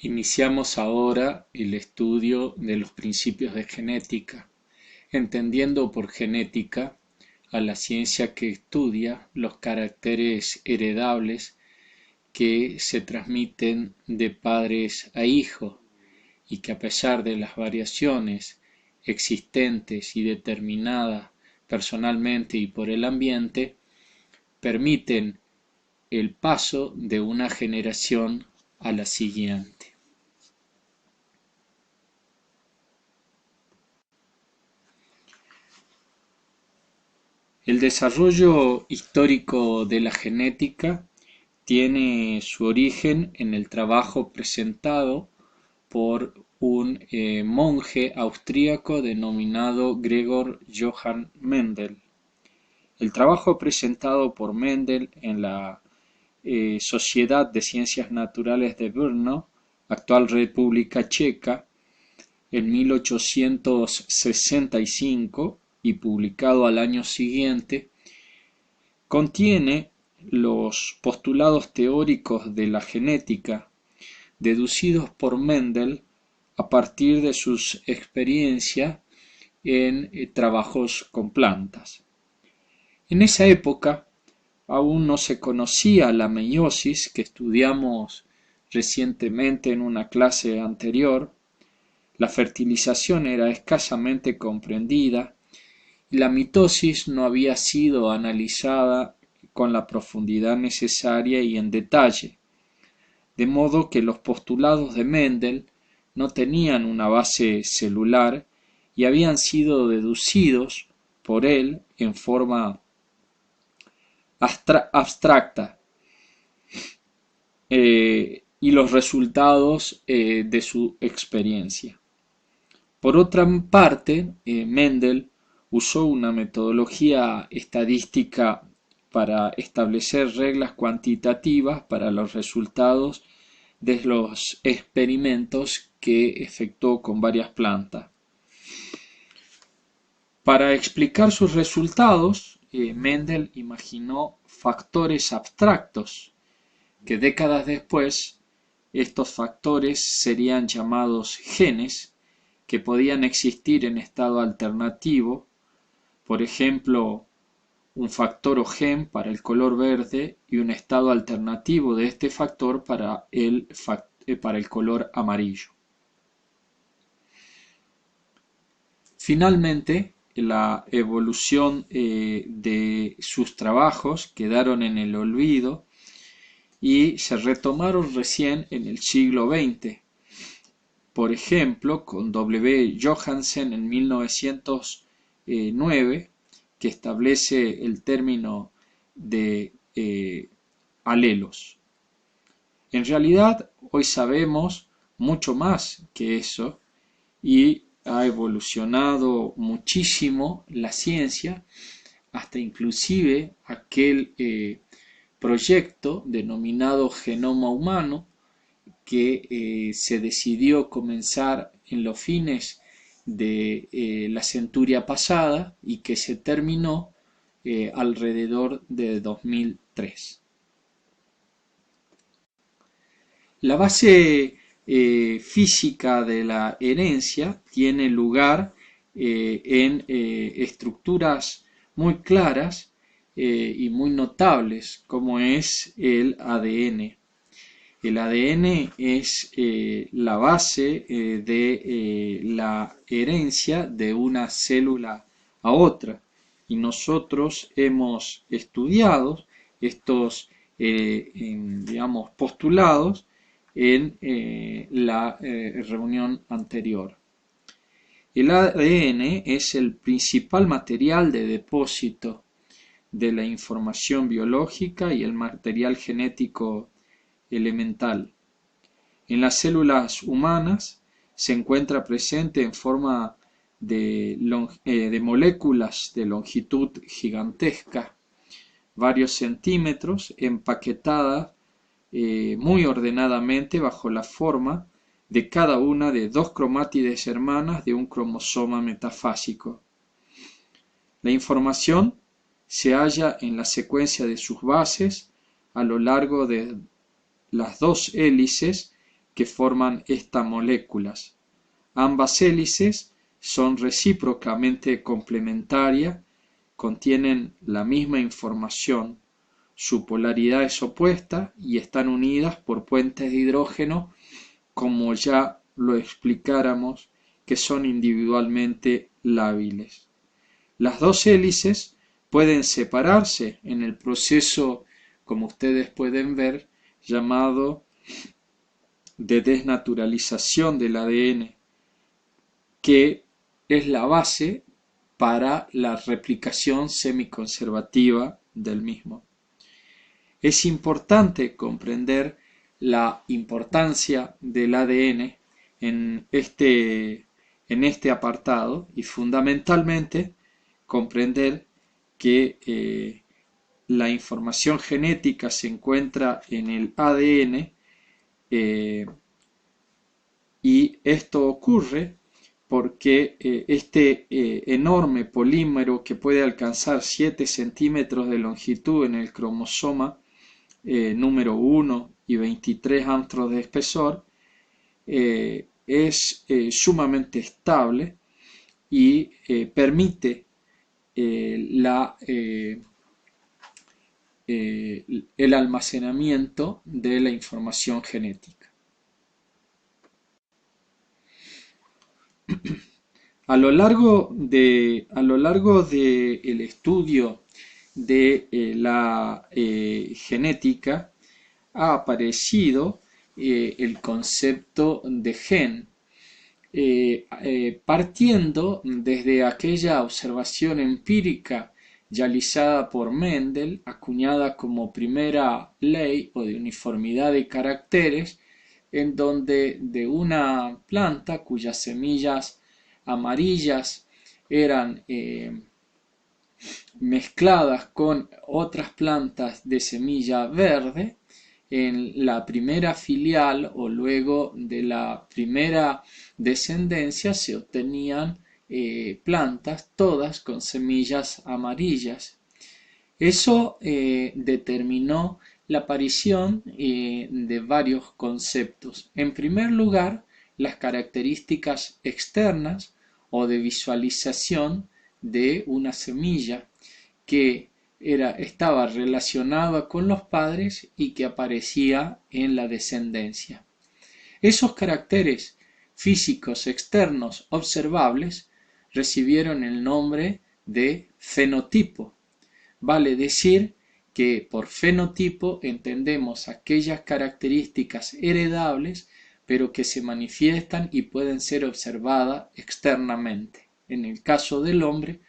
Iniciamos ahora el estudio de los principios de genética, entendiendo por genética a la ciencia que estudia los caracteres heredables que se transmiten de padres a hijos y que a pesar de las variaciones existentes y determinadas personalmente y por el ambiente, permiten el paso de una generación a la siguiente. El desarrollo histórico de la genética tiene su origen en el trabajo presentado por un monje austríaco denominado Gregor Johann Mendel. El trabajo presentado por Mendel en la Sociedad de Ciencias Naturales de Brno, actual República Checa, en 1865 y publicado al año siguiente, contiene los postulados teóricos de la genética deducidos por Mendel a partir de sus experiencias en trabajos con plantas. En esa época aún no se conocía la meiosis que estudiamos recientemente en una clase anterior. La fertilización era escasamente comprendida y la mitosis no había sido analizada con la profundidad necesaria y en detalle, de modo que los postulados de Mendel no tenían una base celular y habían sido deducidos por él en forma abstracta, y los resultados de su experiencia. Por otra parte, Mendel usó una metodología estadística para establecer reglas cuantitativas para los resultados de los experimentos que efectuó con varias plantas. Para explicar sus resultados, Mendel imaginó factores abstractos, que décadas después estos factores serían llamados genes, que podían existir en estado alternativo, por ejemplo, un factor o gen para el color verde y un estado alternativo de este factor para el color amarillo. Finalmente, la evolución de sus trabajos quedaron en el olvido y se retomaron recién en el siglo XX. Por ejemplo, con W. Johansen en 1909, que establece el término de alelos. En realidad, hoy sabemos mucho más que eso y ha evolucionado muchísimo la ciencia, hasta inclusive aquel proyecto denominado Genoma Humano, que se decidió comenzar en los fines de la centuria pasada y que se terminó alrededor de 2003. La base física de la herencia tiene lugar en estructuras muy claras y muy notables, como es el ADN. El ADN es la base de la herencia de una célula a otra, y nosotros hemos estudiado estos postulados en la reunión anterior. El ADN es el principal material de depósito de la información biológica y el material genético elemental. En las células humanas se encuentra presente en forma de moléculas de longitud gigantesca, varios centímetros, empaquetadas muy ordenadamente bajo la forma de cada una de dos cromátides hermanas de un cromosoma metafásico. La información se halla en la secuencia de sus bases a lo largo de las dos hélices que forman estas moléculas. Ambas hélices son recíprocamente complementarias, contienen la misma información, su polaridad es opuesta y están unidas por puentes de hidrógeno, como ya lo explicáramos, que son individualmente lábiles. Las dos hélices pueden separarse en el proceso, como ustedes pueden ver, llamado de desnaturalización del ADN, que es la base para la replicación semiconservativa del mismo. Es importante comprender la importancia del ADN en este apartado y fundamentalmente comprender que la información genética se encuentra en el ADN y esto ocurre porque este enorme polímero que puede alcanzar 7 centímetros de longitud en el cromosoma número 1 y 23 angstrom de espesor es sumamente estable y permite el almacenamiento de la información genética. A lo largo del estudio de la genética ha aparecido el concepto de gen, partiendo desde aquella observación empírica realizada por Mendel, acuñada como primera ley o de uniformidad de caracteres, en donde de una planta cuyas semillas amarillas eran mezcladas con otras plantas de semilla verde, en la primera filial o luego de la primera descendencia se obtenían plantas todas con semillas amarillas. Eso determinó la aparición de varios conceptos. En primer lugar, las características externas o de visualización de una semilla que estaba relacionada con los padres y que aparecía en la descendencia. Esos caracteres físicos externos observables recibieron el nombre de fenotipo. Vale decir que por fenotipo entendemos aquellas características heredables pero que se manifiestan y pueden ser observadas externamente. En el caso del hombre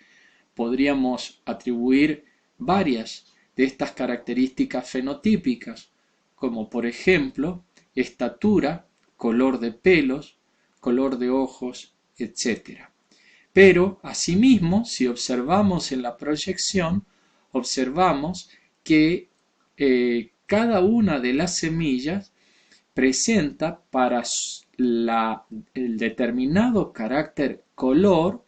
podríamos atribuir varias de estas características fenotípicas, como por ejemplo estatura, color de pelos, color de ojos, etc. Pero asimismo, si observamos en la proyección, observamos que cada una de las semillas presenta para el determinado carácter color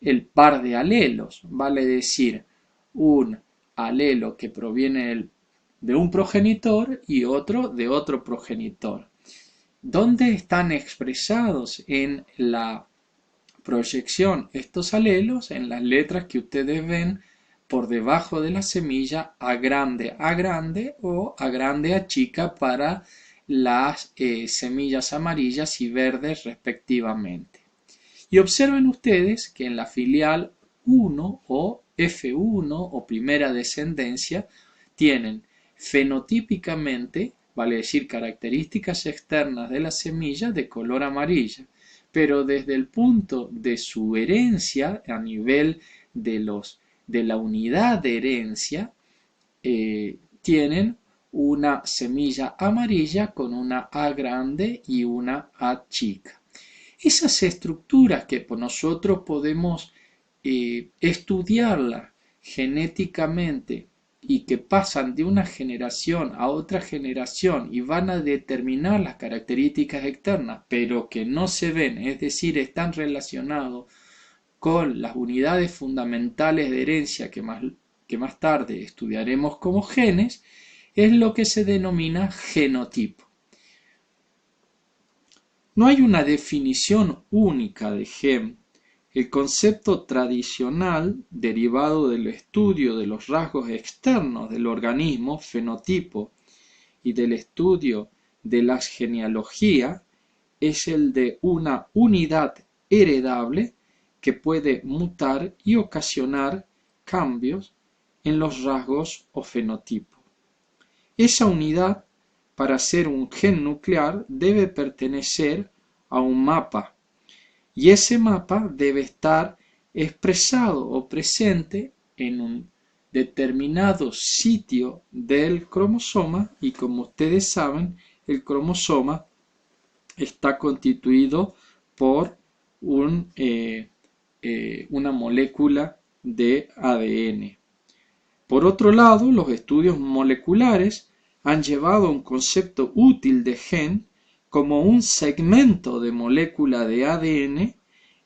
el par de alelos, vale decir, un alelo que proviene de un progenitor y otro de otro progenitor. ¿Dónde están expresados en la proyección estos alelos? En las letras que ustedes ven por debajo de la semilla A grande o A grande A chica para las semillas amarillas y verdes respectivamente. Y observen ustedes que en la filial 1 o F1 o primera descendencia tienen fenotípicamente, vale decir características externas de la semilla de color amarilla, pero desde el punto de su herencia a nivel de la unidad de herencia tienen una semilla amarilla con una A grande y una A chica. Esas estructuras que nosotros podemos estudiarlas genéticamente y que pasan de una generación a otra generación y van a determinar las características externas, pero que no se ven, es decir, están relacionados con las unidades fundamentales de herencia que más tarde estudiaremos como genes, es lo que se denomina genotipo. No hay una definición única de gen. El concepto tradicional, derivado del estudio de los rasgos externos del organismo, fenotipo, y del estudio de la genealogía, es el de una unidad heredable que puede mutar y ocasionar cambios en los rasgos o fenotipo. Esa unidad, para ser un gen nuclear, debe pertenecer a un mapa, y ese mapa debe estar expresado o presente en un determinado sitio del cromosoma, y como ustedes saben, el cromosoma está constituido por una molécula de ADN. Por otro lado, los estudios moleculares han llevado un concepto útil de gen como un segmento de molécula de ADN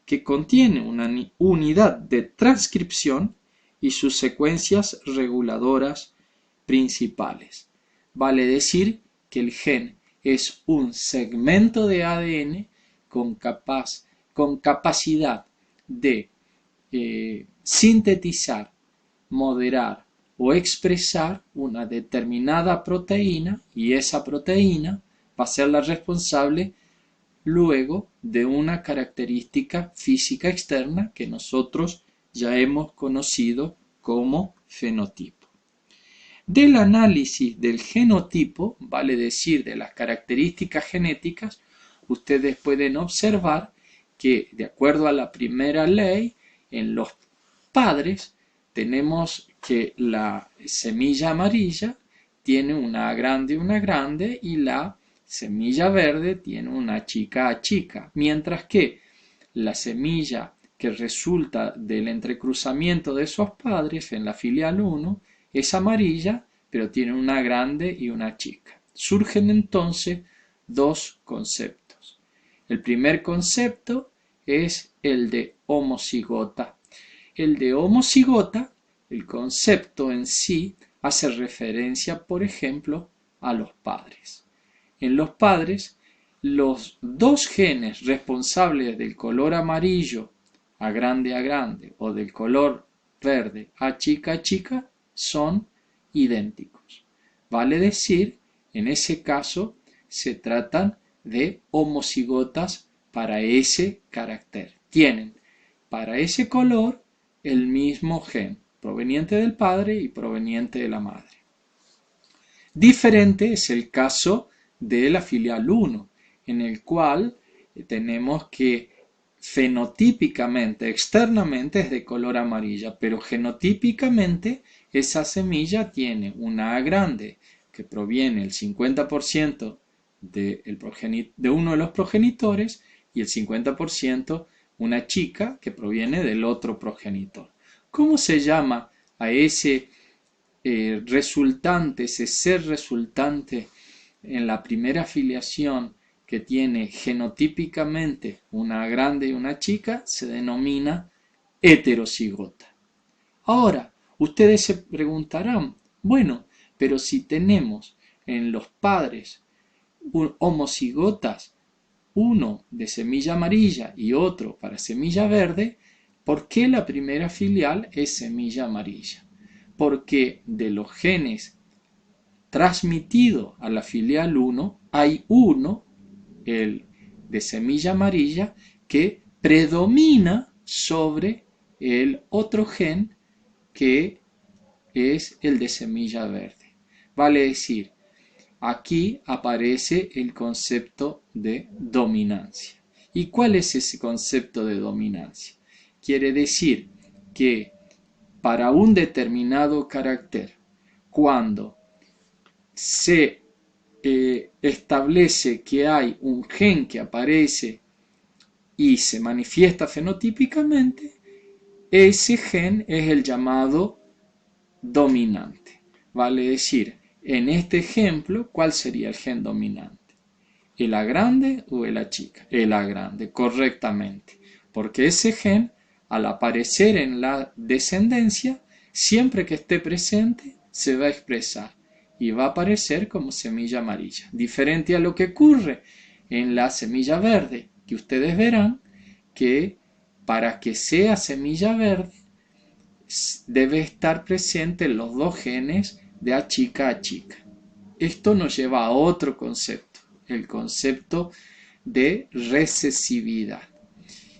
que contiene una unidad de transcripción y sus secuencias reguladoras principales. Vale decir que el gen es un segmento de ADN con capacidad de sintetizar, moderar o expresar una determinada proteína, y esa proteína va a ser la responsable luego de una característica física externa que nosotros ya hemos conocido como fenotipo. Del análisis del genotipo, vale decir de las características genéticas, ustedes pueden observar que, de acuerdo a la primera ley, en los padres tenemos que la semilla amarilla tiene una A grande y la semilla verde tiene una chica A chica, mientras que la semilla que resulta del entrecruzamiento de esos padres en la filial 1 es amarilla, pero tiene una grande y una chica. Surgen entonces dos conceptos. El primer concepto es el de homocigota. El de homocigota, el concepto en sí, hace referencia, por ejemplo, a los padres. En los padres, los dos genes responsables del color amarillo A grande o del color verde A chica son idénticos. Vale decir, en ese caso, se tratan de homocigotas para ese carácter. Tienen para ese color el mismo gen, proveniente del padre y proveniente de la madre. Diferente es el caso de la filial 1, en el cual tenemos que fenotípicamente, externamente es de color amarilla, pero genotípicamente esa semilla tiene una A grande que proviene el 50% de uno de los progenitores y el 50% una chica que proviene del otro progenitor. ¿Cómo se llama a ese resultante, ese ser resultante en la primera filiación que tiene genotípicamente una grande y una chica? Se denomina heterocigota. Ahora, ustedes se preguntarán, bueno, pero si tenemos en los padres homocigotas, uno de semilla amarilla y otro para semilla verde, ¿por qué la primera filial es semilla amarilla? Porque de los genes transmitidos a la filial 1, hay uno, el de semilla amarilla, que predomina sobre el otro gen que es el de semilla verde. Vale decir, aquí aparece el concepto de dominancia. ¿Y cuál es ese concepto de dominancia? Quiere decir que para un determinado carácter, cuando se establece que hay un gen que aparece y se manifiesta fenotípicamente, ese gen es el llamado dominante. Vale decir, en este ejemplo, ¿cuál sería el gen dominante? ¿El A grande o el A chica? El A grande, correctamente. Porque ese gen, al aparecer en la descendencia, siempre que esté presente, se va a expresar y va a aparecer como semilla amarilla. Diferente a lo que ocurre en la semilla verde, que ustedes verán que para que sea semilla verde debe estar presente los dos genes de A chica A chica. Esto nos lleva a otro concepto, el concepto de recesividad,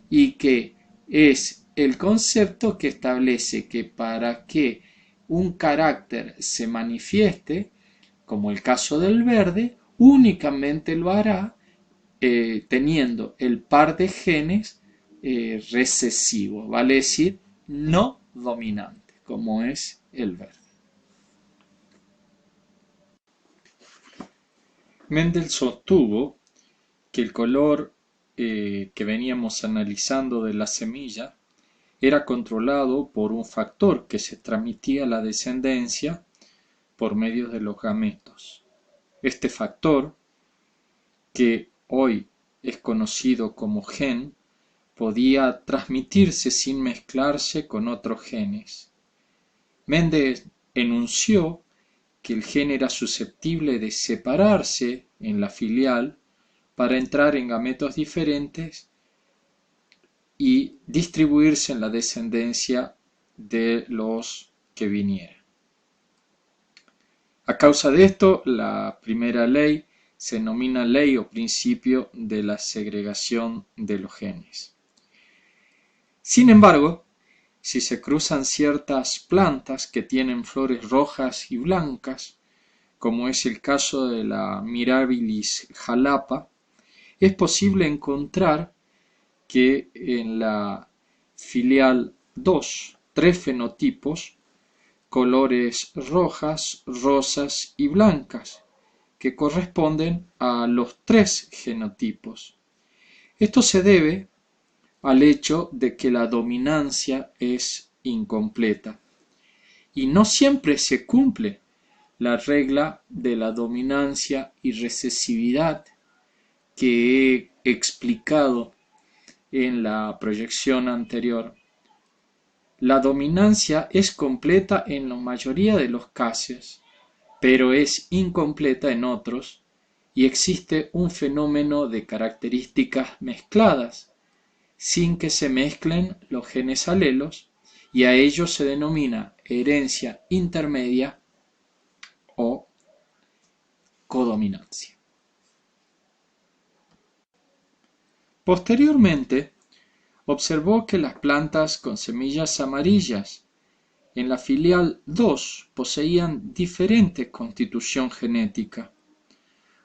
y que es el concepto que establece que para que un carácter se manifieste, como el caso del verde, únicamente lo hará teniendo el par de genes recesivo, vale decir, no dominante, como es el verde. Mendel sostuvo que el color que veníamos analizando de la semilla era controlado por un factor que se transmitía a la descendencia por medio de los gametos. Este factor, que hoy es conocido como gen, podía transmitirse sin mezclarse con otros genes. Mendel enunció que el gen era susceptible de separarse en la filial para entrar en gametos diferentes y distribuirse en la descendencia de los que vinieran. A causa de esto, la primera ley se denomina ley o principio de la segregación de los genes. Sin embargo, si se cruzan ciertas plantas que tienen flores rojas y blancas, como es el caso de la Mirabilis jalapa, es posible encontrar que en la filial 2, 3 fenotipos, colores rojas, rosas y blancas, que corresponden a los 3 genotipos. Esto se debe al hecho de que la dominancia es incompleta y no siempre se cumple la regla de la dominancia y recesividad que he explicado en la proyección anterior. La dominancia es completa en la mayoría de los casos, pero es incompleta en otros, y existe un fenómeno de características mezcladas, sin que se mezclen los genes alelos, y a ello se denomina herencia intermedia o codominancia. Posteriormente, observó que las plantas con semillas amarillas en la filial 2 poseían diferente constitución genética.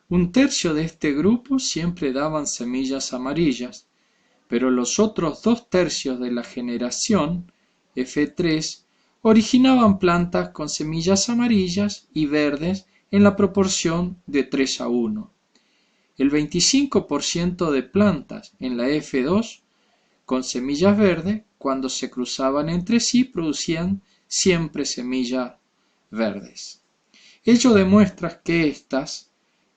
Un tercio de este grupo siempre daban semillas amarillas, pero los otros 2 tercios de la generación F3 originaban plantas con semillas amarillas y verdes en la proporción de 3 a 1. El 25% de plantas en la F2 con semillas verdes, cuando se cruzaban entre sí, producían siempre semillas verdes. Ello demuestra que estas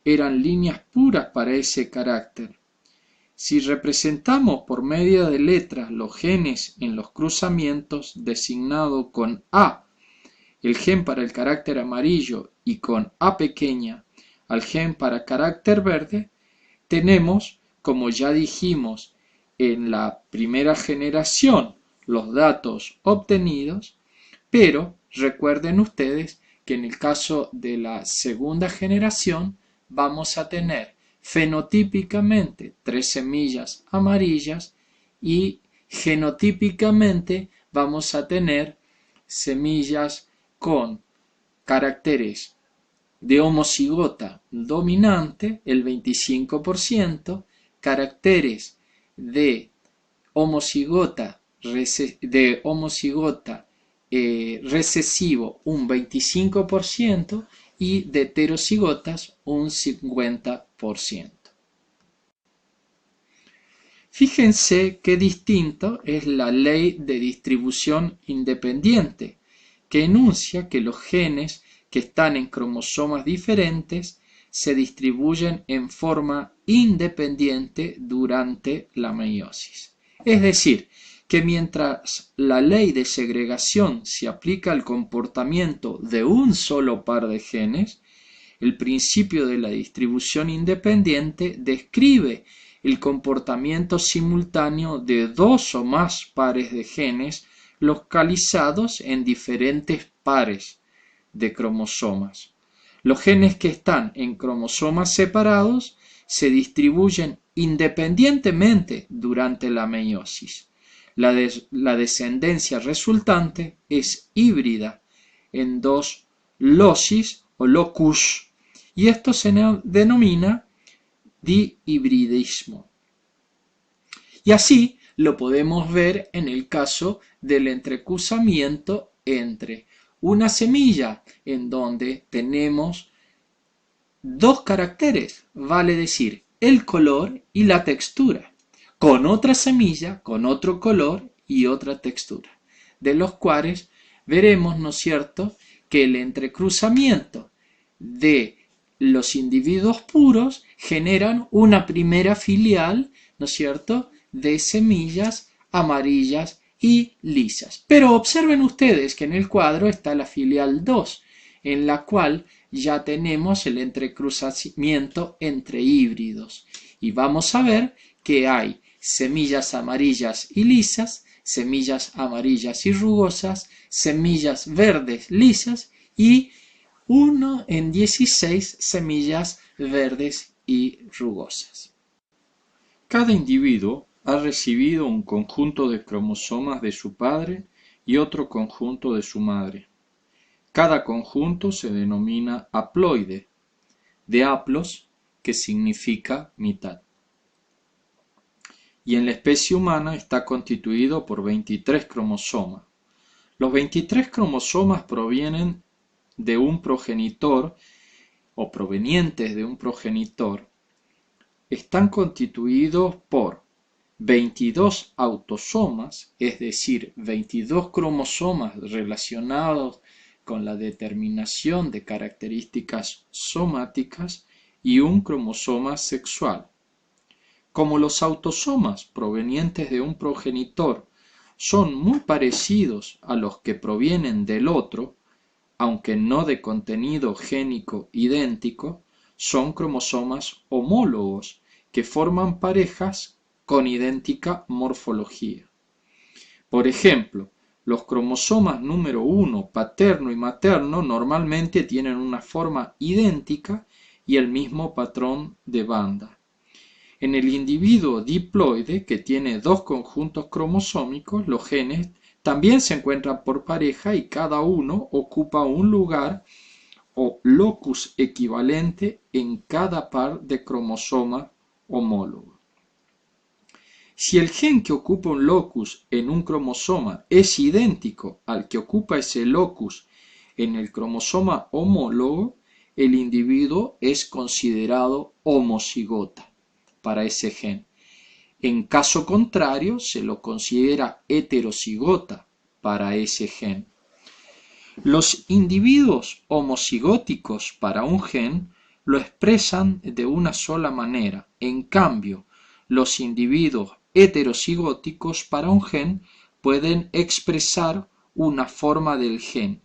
eran líneas puras para ese carácter. Si representamos por medio de letras los genes en los cruzamientos, designado con A el gen para el carácter amarillo y con A pequeña al gen para carácter verde, tenemos, como ya dijimos en la primera generación, los datos obtenidos, pero recuerden ustedes que en el caso de la segunda generación vamos a tener fenotípicamente 3 semillas amarillas y genotípicamente vamos a tener semillas con caracteres de homocigota dominante, el 25%, caracteres de homocigota recesivo un 25% y de heterocigotas un 50%. Fíjense qué distinto es la ley de distribución independiente, que enuncia que los genes que están en cromosomas diferentes se distribuyen en forma independiente durante la meiosis. Es decir, que mientras la ley de segregación se aplica al comportamiento de un solo par de genes, El principio de la distribución independiente describe el comportamiento simultáneo de dos o más pares de genes localizados en diferentes pares de cromosomas. Los genes que están en cromosomas separados se distribuyen independientemente durante la meiosis. La descendencia resultante es híbrida en dos locis o locus, y esto se denomina dihibridismo. Y así lo podemos ver en el caso del entrecruzamiento entre una semilla en donde tenemos dos caracteres, vale decir, el color y la textura, con otra semilla, con otro color y otra textura, de los cuales veremos, ¿no es cierto?, que el entrecruzamiento de los individuos puros generan una primera filial, ¿no es cierto?, de semillas amarillas y lisas. Pero observen ustedes que en el cuadro está la filial 2, en la cual ya tenemos el entrecruzamiento entre híbridos. Y vamos a ver que hay semillas amarillas y lisas, semillas amarillas y rugosas, semillas verdes lisas y 1 en 16 semillas verdes y rugosas. Cada individuo ha recibido un conjunto de cromosomas de su padre y otro conjunto de su madre. Cada conjunto se denomina haploide, de haplos, que significa mitad. Y en la especie humana está constituido por 23 cromosomas. Los 23 cromosomas provienen de un progenitor o provenientes de un progenitor. Están constituidos por 22 autosomas, es decir, 22 cromosomas relacionados con la determinación de características somáticas y un cromosoma sexual. Como los autosomas provenientes de un progenitor son muy parecidos a los que provienen del otro, aunque no de contenido génico idéntico, son cromosomas homólogos que forman parejas con idéntica morfología. Por ejemplo, los cromosomas número 1, paterno y materno, normalmente tienen una forma idéntica y el mismo patrón de banda. En el individuo diploide, que tiene dos conjuntos cromosómicos, los genes también se encuentran por pareja y cada uno ocupa un lugar o locus equivalente en cada par de cromosoma homólogo. Si el gen que ocupa un locus en un cromosoma es idéntico al que ocupa ese locus en el cromosoma homólogo, el individuo es considerado homocigota para ese gen. En caso contrario, se lo considera heterocigota para ese gen. Los individuos homocigóticos para un gen lo expresan de una sola manera. En cambio, los individuos heterocigóticos para un gen pueden expresar una forma del gen,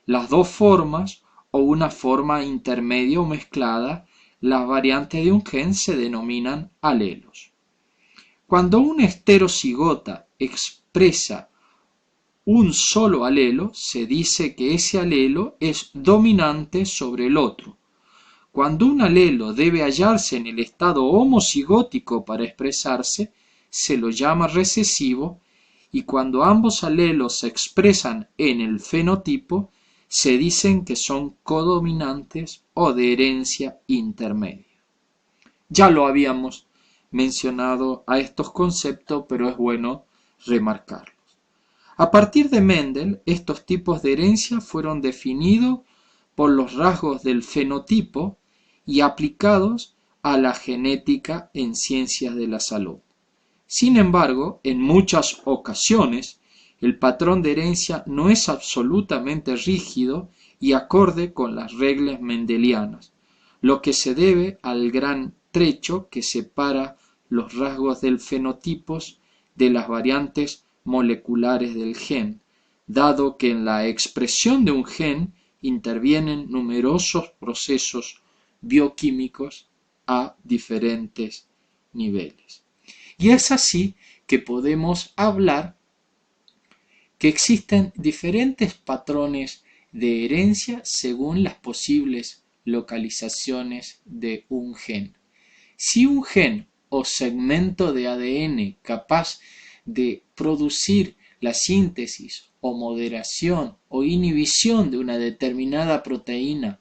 las dos formas o una forma intermedia o mezclada. Las variantes de un gen se denominan alelos. Cuando un heterocigota expresa un solo alelo, se dice que ese alelo es dominante sobre el otro. Cuando un alelo debe hallarse en el estado homocigótico para expresarse, se lo llama recesivo, y cuando ambos alelos se expresan en el fenotipo, se dicen que son codominantes o de herencia intermedia. Ya lo habíamos mencionado a estos conceptos, pero es bueno remarcarlos. A partir de Mendel, estos tipos de herencia fueron definidos por los rasgos del fenotipo y aplicados a la genética en ciencias de la salud. Sin embargo, en muchas ocasiones, el patrón de herencia no es absolutamente rígido y acorde con las reglas mendelianas, lo que se debe al gran trecho que separa los rasgos del fenotipo de las variantes moleculares del gen, dado que en la expresión de un gen intervienen numerosos procesos bioquímicos a diferentes niveles. Y es así que podemos hablar que existen diferentes patrones de herencia según las posibles localizaciones de un gen. Si un gen o segmento de ADN capaz de producir la síntesis o moderación o inhibición de una determinada proteína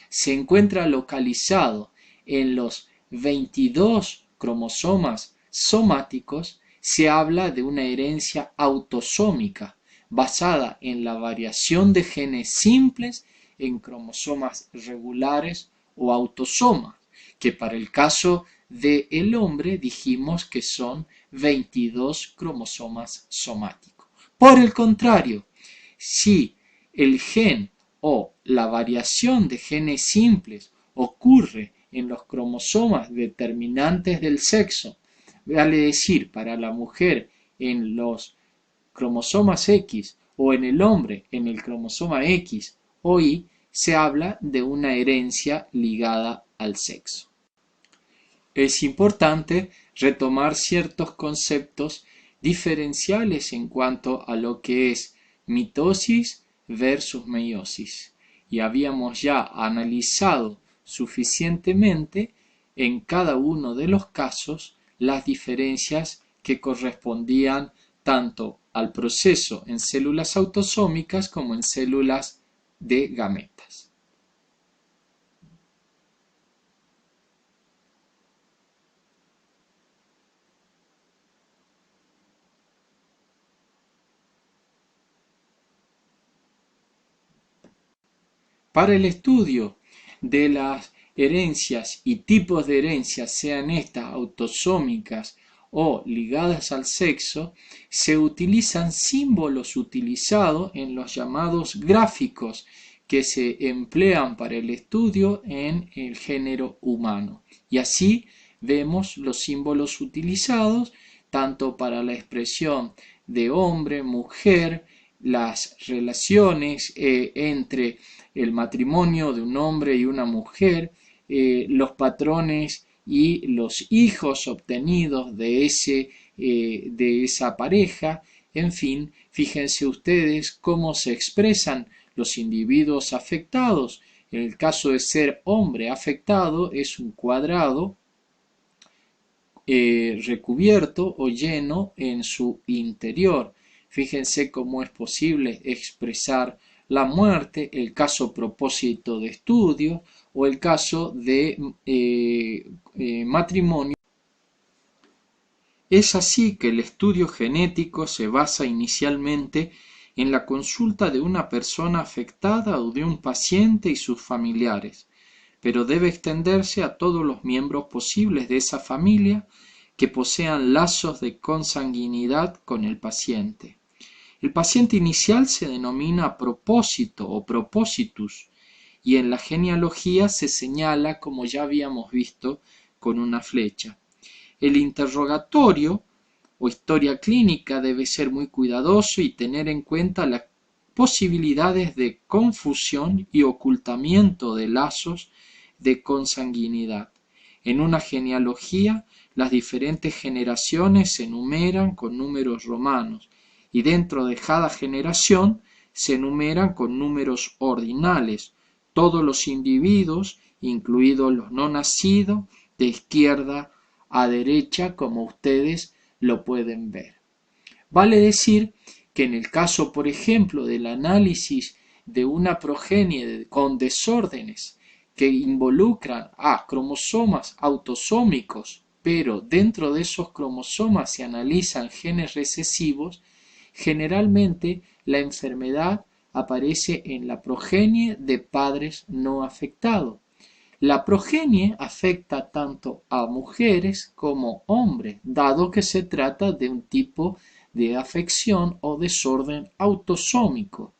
se encuentra localizado en los 22 cromosomas somáticos, se habla de una herencia autosómica basada en la variación de genes simples en cromosomas regulares o autosomas, que para el caso del hombre dijimos que son 22 cromosomas somáticos. Por el contrario, si el gen o la variación de genes simples ocurre en los cromosomas determinantes del sexo, vale decir, para la mujer en los cromosomas X o en el hombre en el cromosoma X o Y, se habla de una herencia ligada al sexo. Es importante retomar ciertos conceptos diferenciales en cuanto a lo que es mitosis versus meiosis, y habíamos ya analizado suficientemente en cada uno de los casos las diferencias que correspondían tanto al proceso en células autosómicas como en células de gametas. Para el estudio de las herencias y tipos de herencias, sean estas autosómicas o ligadas al sexo, se utilizan símbolos utilizados en los llamados gráficos que se emplean para el estudio en el género humano. Y así vemos los símbolos utilizados tanto para la expresión de hombre, mujer, las relaciones entre el matrimonio de un hombre y una mujer, los patrones y los hijos obtenidos de esa pareja. En fin, fíjense ustedes cómo se expresan los individuos afectados. En el caso de ser hombre afectado es un cuadrado recubierto o lleno en su interior. Fíjense cómo es posible expresar la muerte, el caso propósito de estudio o el caso de matrimonio. Es así que el estudio genético se basa inicialmente en la consulta de una persona afectada o de un paciente y sus familiares, pero debe extenderse a todos los miembros posibles de esa familia que posean lazos de consanguinidad con el paciente. El paciente inicial se denomina propósito o propositus y en la genealogía se señala, como ya habíamos visto, con una flecha. El interrogatorio o historia clínica debe ser muy cuidadoso y tener en cuenta las posibilidades de confusión y ocultamiento de lazos de consanguinidad. En una genealogía, las diferentes generaciones se enumeran con números romanos y dentro de cada generación se enumeran con números ordinales todos los individuos, incluidos los no nacidos, de izquierda a derecha, como ustedes lo pueden ver. Vale decir que en el caso, por ejemplo, del análisis de una progenie con desórdenes que involucran a cromosomas autosómicos, pero dentro de esos cromosomas se analizan genes recesivos, generalmente la enfermedad aparece en la progenie de padres no afectados. La progenie afecta tanto a mujeres como hombres, dado que se trata de un tipo de afección o desorden autosómico.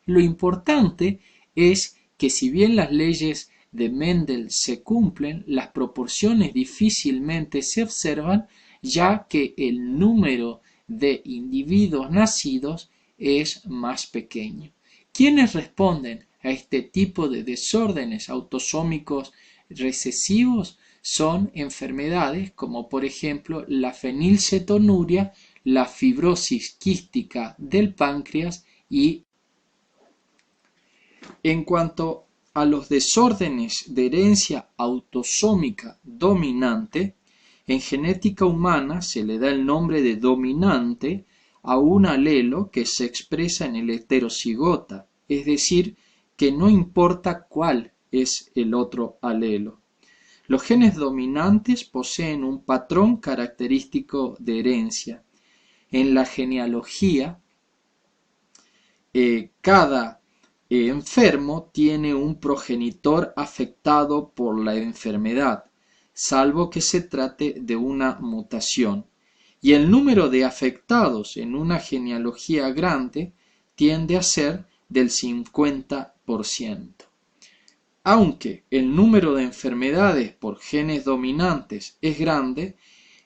Lo importante es que si bien las leyes de Mendel se cumplen, las proporciones difícilmente se observan, ya que el número de individuos nacidos es más pequeño. ¿Quiénes responden a este tipo de desórdenes autosómicos recesivos son enfermedades como por ejemplo la fenilcetonuria, la fibrosis quística del páncreas y en cuanto a los desórdenes de herencia autosómica dominante, en genética humana se le da el nombre de dominante a un alelo que se expresa en el heterocigota, es decir, que no importa cuál es el otro alelo. Los genes dominantes poseen un patrón característico de herencia. En la genealogía, cada enfermo tiene un progenitor afectado por la enfermedad, salvo que se trate de una mutación, y el número de afectados en una genealogía grande tiende a ser del 50%. Aunque el número de enfermedades por genes dominantes es grande,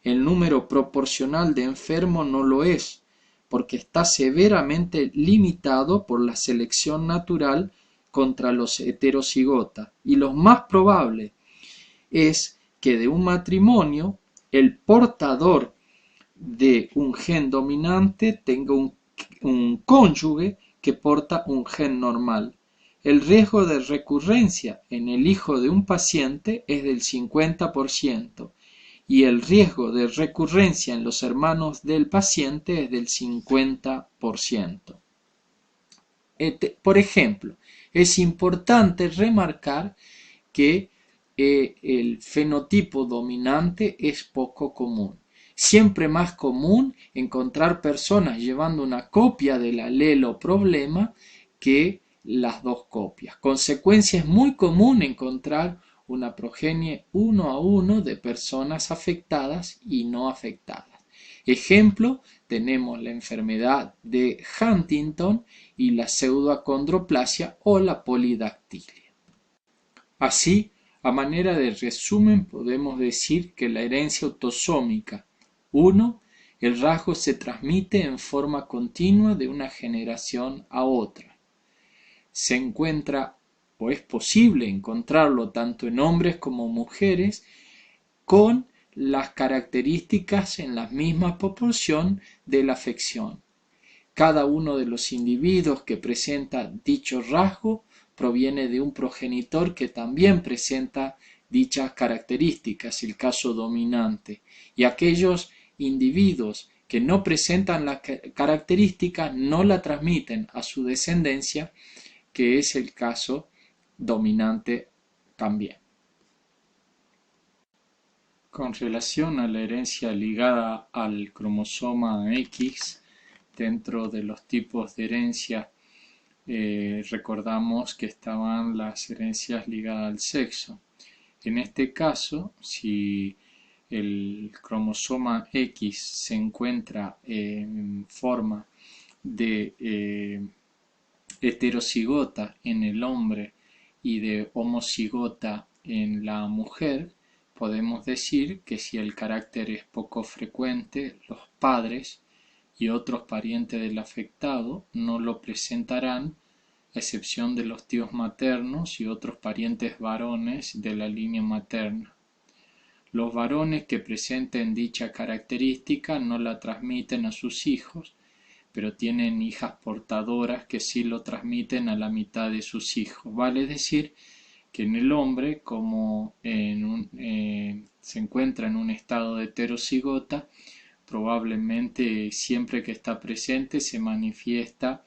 el número proporcional de enfermos no lo es, porque está severamente limitado por la selección natural contra los heterocigotas, y lo más probable es que de un matrimonio el portador de un gen dominante tenga un cónyuge que porta un gen normal. El riesgo de recurrencia en el hijo de un paciente es del 50% y el riesgo de recurrencia en los hermanos del paciente es del 50%. Por ejemplo, es importante remarcar que el fenotipo dominante es poco común. Siempre más común encontrar personas llevando una copia del alelo problema que las dos copias. Consecuencia, es muy común encontrar una progenie 1 a 1 de personas afectadas y no afectadas. Ejemplo, tenemos la enfermedad de Huntington y la pseudoacondroplasia o la polidactilia. Así, a manera de resumen, podemos decir que la herencia autosómica 1, el rasgo se transmite en forma continua de una generación a otra. Se encuentra o es posible encontrarlo tanto en hombres como mujeres con las características en la misma proporción de la afección. Cada uno de los individuos que presenta dicho rasgo proviene de un progenitor que también presenta dichas características, el caso dominante, y aquellos individuos que no presentan la característica no la transmiten a su descendencia, que es el caso dominante también. Con relación a la herencia ligada al cromosoma X, dentro de los tipos de herencia recordamos que estaban las herencias ligadas al sexo. En este caso, si el cromosoma X se encuentra en forma de heterocigota en el hombre y de homocigota en la mujer, podemos decir que si el carácter es poco frecuente, los padres y otros parientes del afectado no lo presentarán, a excepción de los tíos maternos y otros parientes varones de la línea materna. Los varones que presenten dicha característica no la transmiten a sus hijos, pero tienen hijas portadoras que sí lo transmiten a la mitad de sus hijos. Vale decir que en el hombre, como se encuentra en un estado de heterocigota, probablemente siempre que está presente se manifiesta,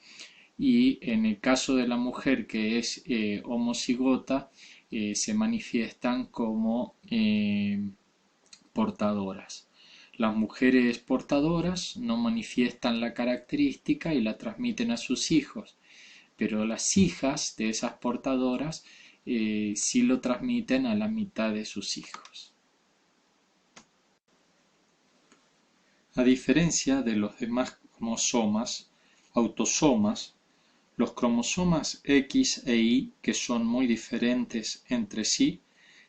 y en el caso de la mujer que es homocigota se manifiestan como portadoras. Las mujeres portadoras no manifiestan la característica y la transmiten a sus hijos, pero las hijas de esas portadoras sí lo transmiten a la mitad de sus hijos. A diferencia de los demás cromosomas, autosomas, los cromosomas X e Y, que son muy diferentes entre sí,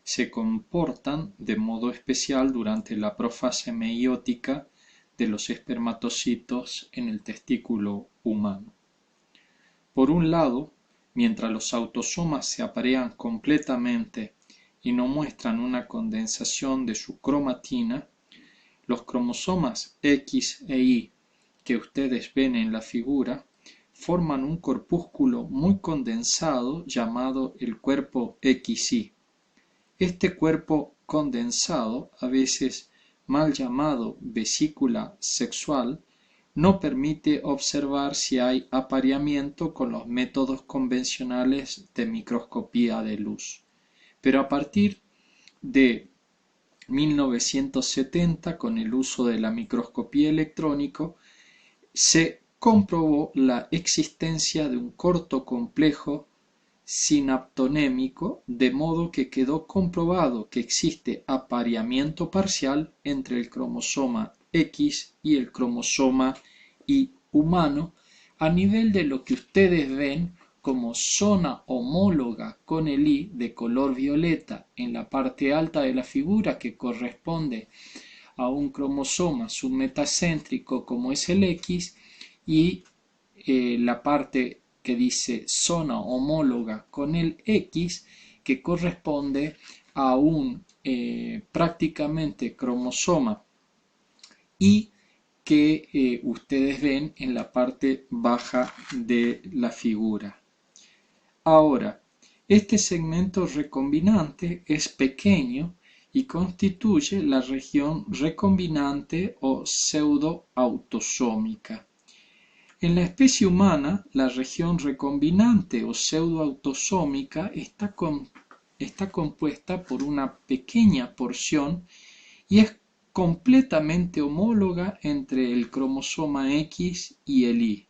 se comportan de modo especial durante la profase meiótica de los espermatocitos en el testículo humano. Por un lado, mientras los autosomas se aparean completamente y no muestran una condensación de su cromatina, los cromosomas X e Y que ustedes ven en la figura forman un corpúsculo muy condensado llamado el cuerpo XY. Este cuerpo condensado, a veces mal llamado vesícula sexual, no permite observar si hay apareamiento con los métodos convencionales de microscopía de luz. Pero a partir de 1970, con el uso de la microscopía electrónica, se comprobó la existencia de un corto complejo sinaptonémico, de modo que quedó comprobado que existe apareamiento parcial entre el cromosoma X y el cromosoma Y humano a nivel de lo que ustedes ven como zona homóloga con el Y de color violeta en la parte alta de la figura, que corresponde a un cromosoma submetacéntrico como es el X, y la parte que dice zona homóloga con el X, que corresponde a un prácticamente cromosoma Y que ustedes ven en la parte baja de la figura. Ahora, este segmento recombinante es pequeño y constituye la región recombinante o pseudoautosómica. En la especie humana, la región recombinante o pseudoautosómica está compuesta por una pequeña porción y es completamente homóloga entre el cromosoma X y el Y.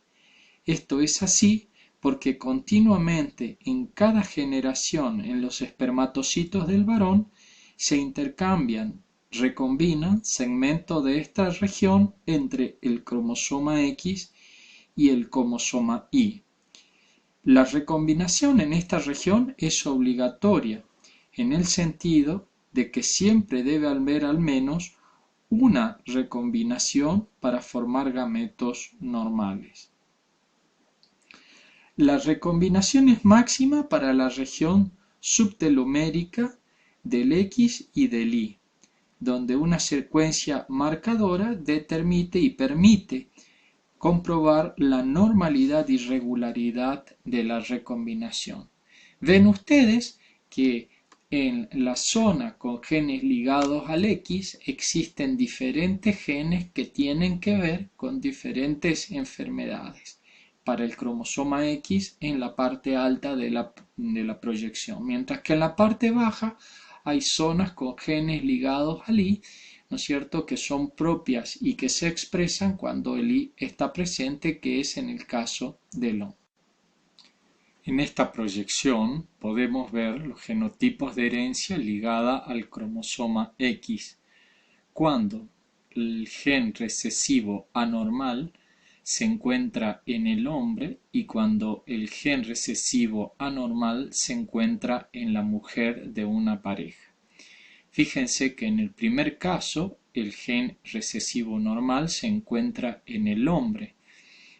Esto es así porque continuamente en cada generación en los espermatocitos del varón se intercambian, recombinan segmentos de esta región entre el cromosoma X y el cromosoma Y. La recombinación en esta región es obligatoria, en el sentido de que siempre debe haber al menos una recombinación para formar gametos normales. La recombinación es máxima para la región subtelomérica del X y del Y, donde una secuencia marcadora permite comprobar la normalidad y regularidad de la recombinación. Ven ustedes que en la zona con genes ligados al X existen diferentes genes que tienen que ver con diferentes enfermedades para el cromosoma X en la parte alta de la proyección, mientras que en la parte baja hay zonas con genes ligados al Y, ¿no es cierto?, que son propias y que se expresan cuando el Y está presente, que es en el caso del hombre. En esta proyección podemos ver los genotipos de herencia ligada al cromosoma X, cuando el gen recesivo anormal se encuentra en el hombre y cuando el gen recesivo anormal se encuentra en la mujer de una pareja. Fíjense que en el primer caso el gen recesivo normal se encuentra en el hombre,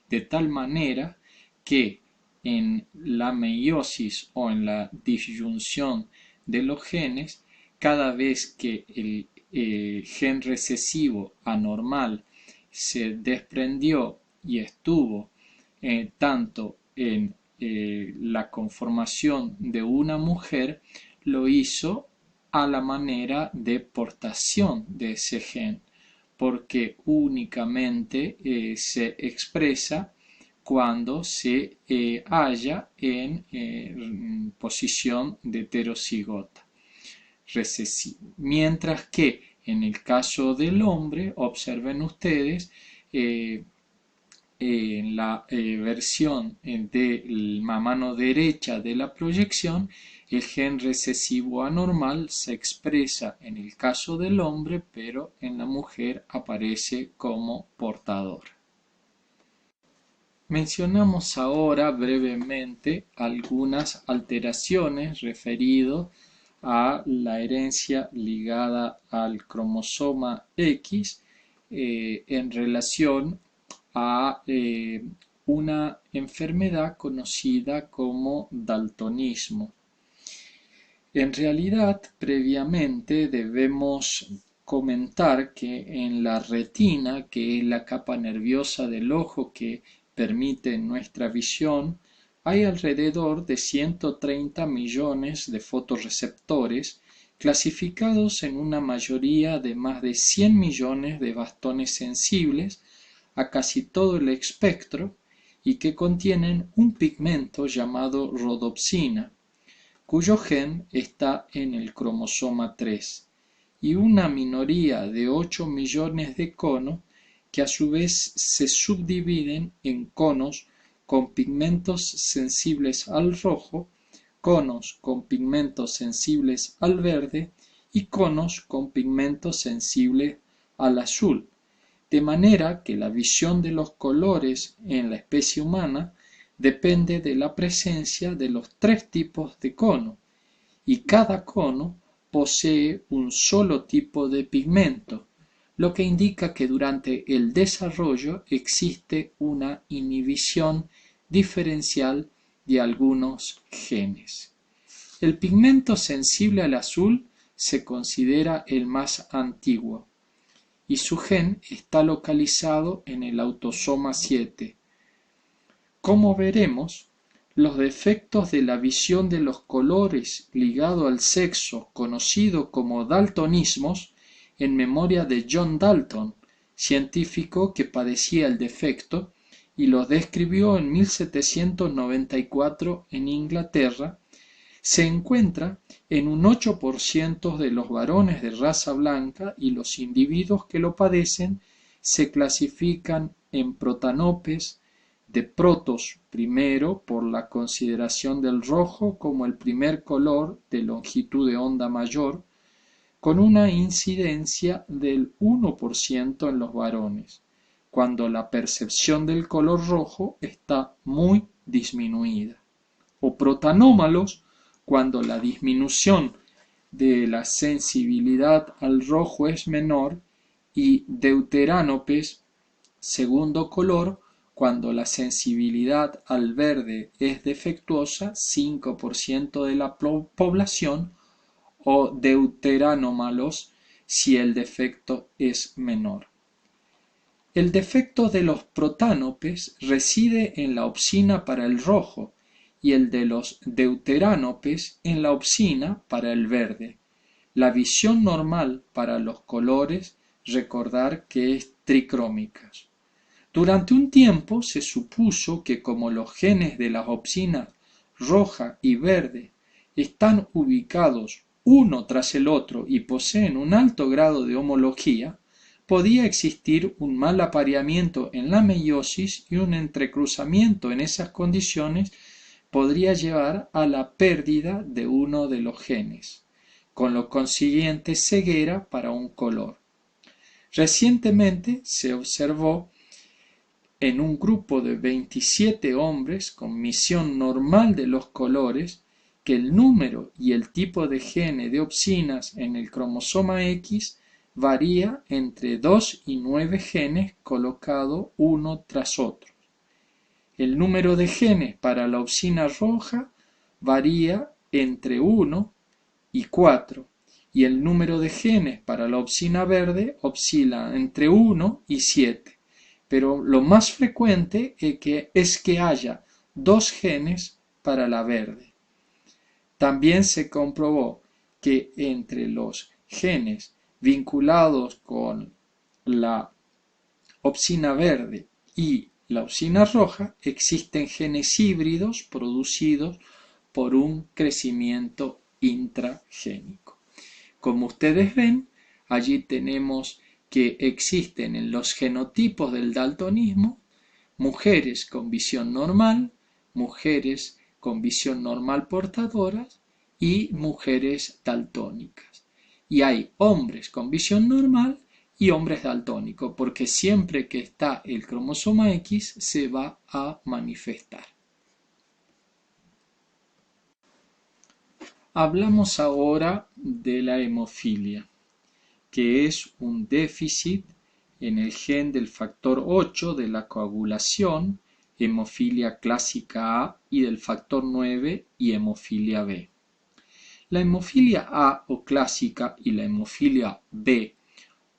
de tal manera que en la meiosis o en la disyunción de los genes, cada vez que el gen recesivo anormal se desprendió y estuvo tanto en la conformación de una mujer, lo hizo a la manera de portación de ese gen, porque únicamente se expresa cuando se halla en posición de heterocigota recesivo. Mientras que en el caso del hombre, observen ustedes, en la versión de la mano derecha de la proyección, el gen recesivo anormal se expresa en el caso del hombre, pero en la mujer aparece como portador. Mencionamos ahora brevemente algunas alteraciones referidas a la herencia ligada al cromosoma X en relación a una enfermedad conocida como daltonismo. En realidad, previamente debemos comentar que en la retina, que es la capa nerviosa del ojo que permite nuestra visión, hay alrededor de 130 millones de fotorreceptores clasificados en una mayoría de más de 100 millones de bastones sensibles a casi todo el espectro y que contienen un pigmento llamado rodopsina, cuyo gen está en el cromosoma 3, y una minoría de 8 millones de conos que a su vez se subdividen en conos con pigmentos sensibles al rojo, conos con pigmentos sensibles al verde y conos con pigmentos sensibles al azul, de manera que la visión de los colores en la especie humana depende de la presencia de los tres tipos de cono, y cada cono posee un solo tipo de pigmento, lo que indica que durante el desarrollo existe una inhibición diferencial de algunos genes. El pigmento sensible al azul se considera el más antiguo, y su gen está localizado en el autosoma 7. Como veremos, los defectos de la visión de los colores ligado al sexo, conocido como daltonismos, en memoria de John Dalton, científico que padecía el defecto y los describió en 1794 en Inglaterra, se encuentra en un 8% de los varones de raza blanca, y los individuos que lo padecen se clasifican en protanopes de protos, primero por la consideración del rojo como el primer color de longitud de onda mayor, con una incidencia del 1% en los varones, cuando la percepción del color rojo está muy disminuida, o protanómalos, cuando la disminución de la sensibilidad al rojo es menor, y deuteránopes, segundo color, cuando la sensibilidad al verde es defectuosa, 5% de la población, o deuteranómalos si el defecto es menor. El defecto de los protánopes reside en la opsina para el rojo, y el de los deuteránopes en la opsina para el verde. La visión normal para los colores, recordar que es tricrómica. Durante un tiempo se supuso que como los genes de las opsinas roja y verde están ubicados uno tras el otro y poseen un alto grado de homología, podía existir un mal apareamiento en la meiosis, y un entrecruzamiento en esas condiciones podría llevar a la pérdida de uno de los genes, con lo consiguiente ceguera para un color. Recientemente se observó en un grupo de 27 hombres con visión normal de los colores que el número y el tipo de gene de opsinas en el cromosoma X varía entre 2 y 9 genes colocados uno tras otro. El número de genes para la opsina roja varía entre 1 y 4, y el número de genes para la opsina verde oscila entre 1 y 7, pero lo más frecuente es que haya 2 genes para la verde. También se comprobó que entre los genes vinculados con la opsina verde y la opsina roja existen genes híbridos producidos por un crecimiento intragénico. Como ustedes ven, allí tenemos que existen en los genotipos del daltonismo mujeres con visión normal, mujeres con visión normal portadoras y mujeres daltónicas. Y hay hombres con visión normal y hombres daltónicos, porque siempre que está el cromosoma X se va a manifestar. Hablamos ahora de la hemofilia, que es un déficit en el gen del factor 8 de la coagulación hemofilia clásica A, y del factor 9 y hemofilia B. La hemofilia A o clásica y la hemofilia B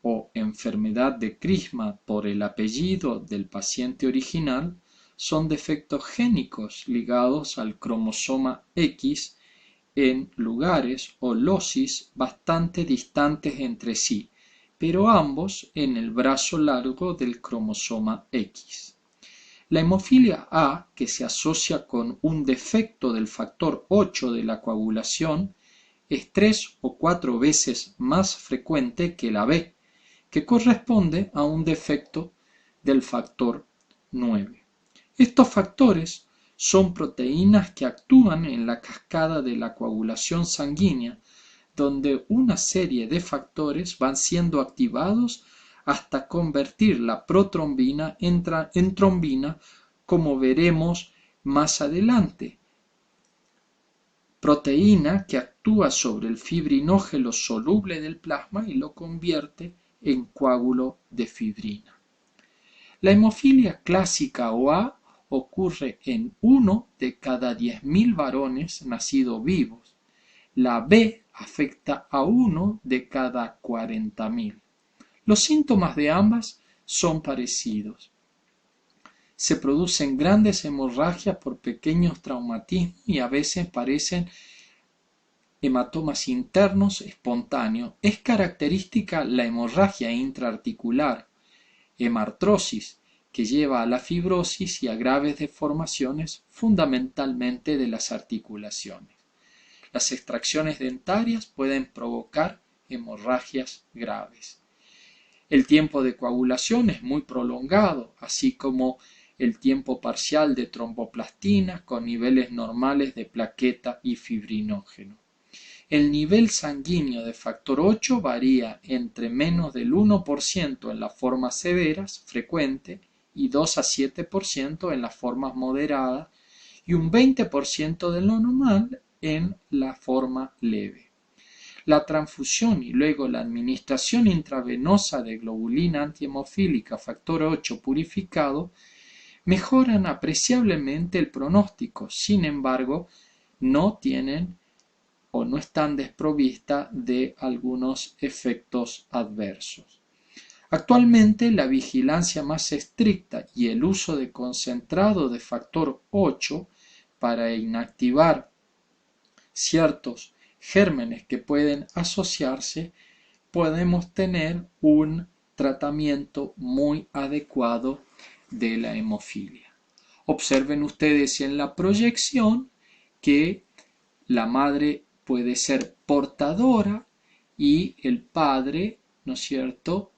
o enfermedad de Crisma por el apellido del paciente original son defectos génicos ligados al cromosoma X en lugares o locis bastante distantes entre sí, pero ambos en el brazo largo del cromosoma X. La hemofilia A, que se asocia con un defecto del factor 8 de la coagulación, es 3 o 4 veces más frecuente que la B, que corresponde a un defecto del factor 9. Estos factores son proteínas que actúan en la cascada de la coagulación sanguínea, donde una serie de factores van siendo activados hasta convertir la protrombina en trombina, como veremos más adelante. Proteína que actúa sobre el fibrinógeno soluble del plasma y lo convierte en coágulo de fibrina. La hemofilia clásica o A ocurre en 1 de cada 10.000 varones nacidos vivos. La B afecta a 1 de cada 40.000. Los síntomas de ambas son parecidos. Se producen grandes hemorragias por pequeños traumatismos y a veces parecen hematomas internos espontáneos. Es característica la hemorragia intraarticular, hemartrosis, que lleva a la fibrosis y a graves deformaciones fundamentalmente de las articulaciones. Las extracciones dentarias pueden provocar hemorragias graves. El tiempo de coagulación es muy prolongado, así como el tiempo parcial de tromboplastina con niveles normales de plaqueta y fibrinógeno. El nivel sanguíneo de factor 8 varía entre menos del 1% en las formas severas, frecuente, y 2 a 7% en las formas moderadas, y un 20% de lo normal en la forma leve. La transfusión y luego la administración intravenosa de globulina antihemofílica factor 8 purificado mejoran apreciablemente el pronóstico, sin embargo, no tienen o no están desprovistas de algunos efectos adversos. Actualmente, la vigilancia más estricta y el uso de concentrado de factor 8 para inactivar ciertos gérmenes que pueden asociarse, podemos tener un tratamiento muy adecuado de la hemofilia. Observen ustedes en la proyección que la madre puede ser portadora y el padre, ¿no es cierto?,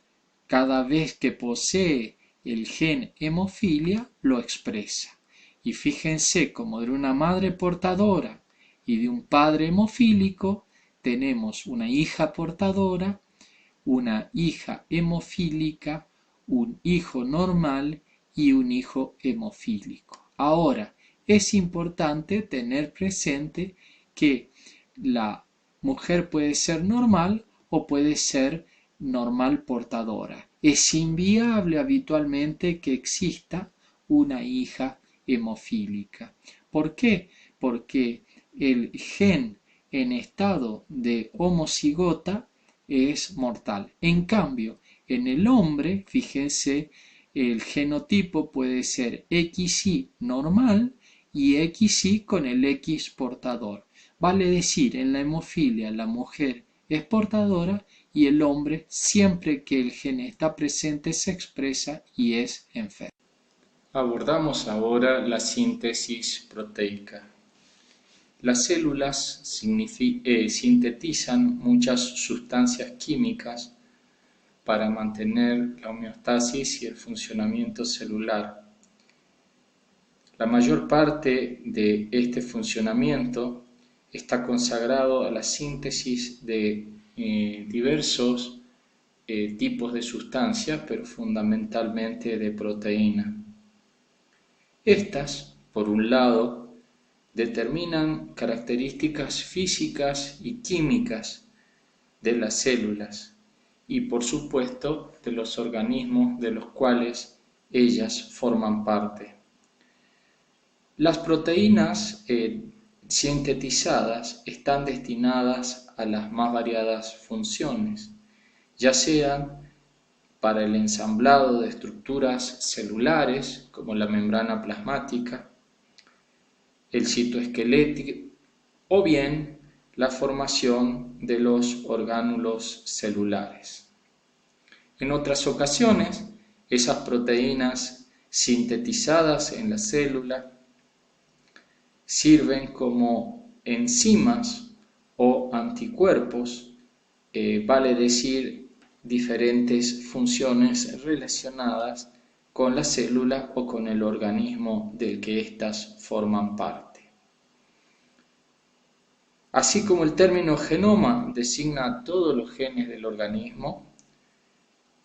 cada vez que posee el gen hemofilia, lo expresa. Y fíjense, como de una madre portadora y de un padre hemofílico, tenemos una hija portadora, una hija hemofílica, un hijo normal y un hijo hemofílico. Ahora, es importante tener presente que la mujer puede ser normal o puede ser normal portadora. Es inviable habitualmente que exista una hija hemofílica. ¿Por qué? Porque el gen en estado de homocigota es mortal. En cambio, en el hombre, fíjense, el genotipo puede ser XY normal y XY con el X portador. Vale decir, en la hemofilia la mujer es portadora y el hombre, siempre que el gen está presente, se expresa y es enfermo. Abordamos ahora la síntesis proteica. Las células sintetizan muchas sustancias químicas para mantener la homeostasis y el funcionamiento celular. La mayor parte de este funcionamiento está consagrado a la síntesis de diversos tipos de sustancias, pero fundamentalmente de proteína. Estas, por un lado, determinan características físicas y químicas de las células y, por supuesto, de los organismos de los cuales ellas forman parte. Las proteínas sintetizadas están destinadas a las más variadas funciones, ya sean para el ensamblado de estructuras celulares como la membrana plasmática, el citoesquelético o bien la formación de los orgánulos celulares. En otras ocasiones, esas proteínas sintetizadas en la célula sirven como enzimas o anticuerpos, vale decir, diferentes funciones relacionadas con la célula o con el organismo del que éstas forman parte. Así como el término genoma designa a todos los genes del organismo,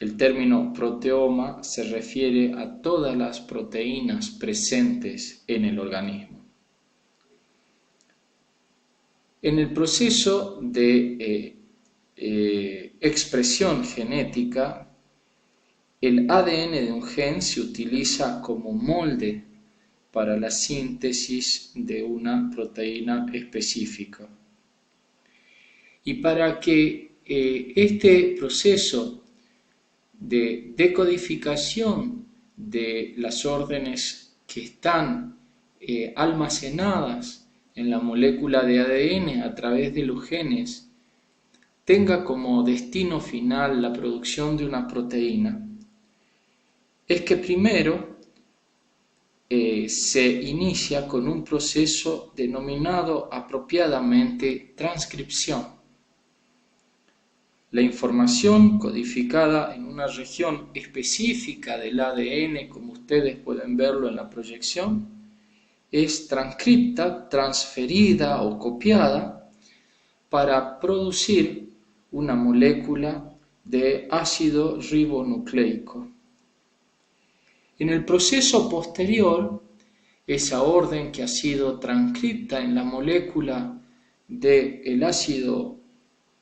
el término proteoma se refiere a todas las proteínas presentes en el organismo. En el proceso de expresión genética, el ADN de un gen se utiliza como molde para la síntesis de una proteína específica. Y para que este proceso de decodificación de las órdenes que están almacenadas en la molécula de ADN a través de los genes tenga como destino final la producción de una proteína, es que primero se inicia con un proceso denominado apropiadamente transcripción. La información codificada en una región específica del ADN, como ustedes pueden verlo en la proyección, es transcripta, transferida o copiada para producir una molécula de ácido ribonucleico. En el proceso posterior, esa orden que ha sido transcripta en la molécula del ácido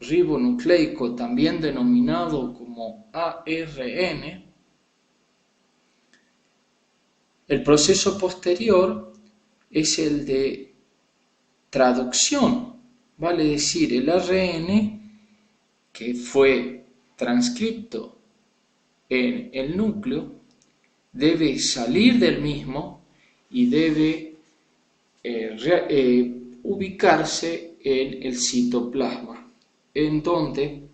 ribonucleico, también denominado como ARN, el proceso posterior es el de traducción, vale decir, el ARN que fue transcripto en el núcleo debe salir del mismo y debe ubicarse en el citoplasma, en donde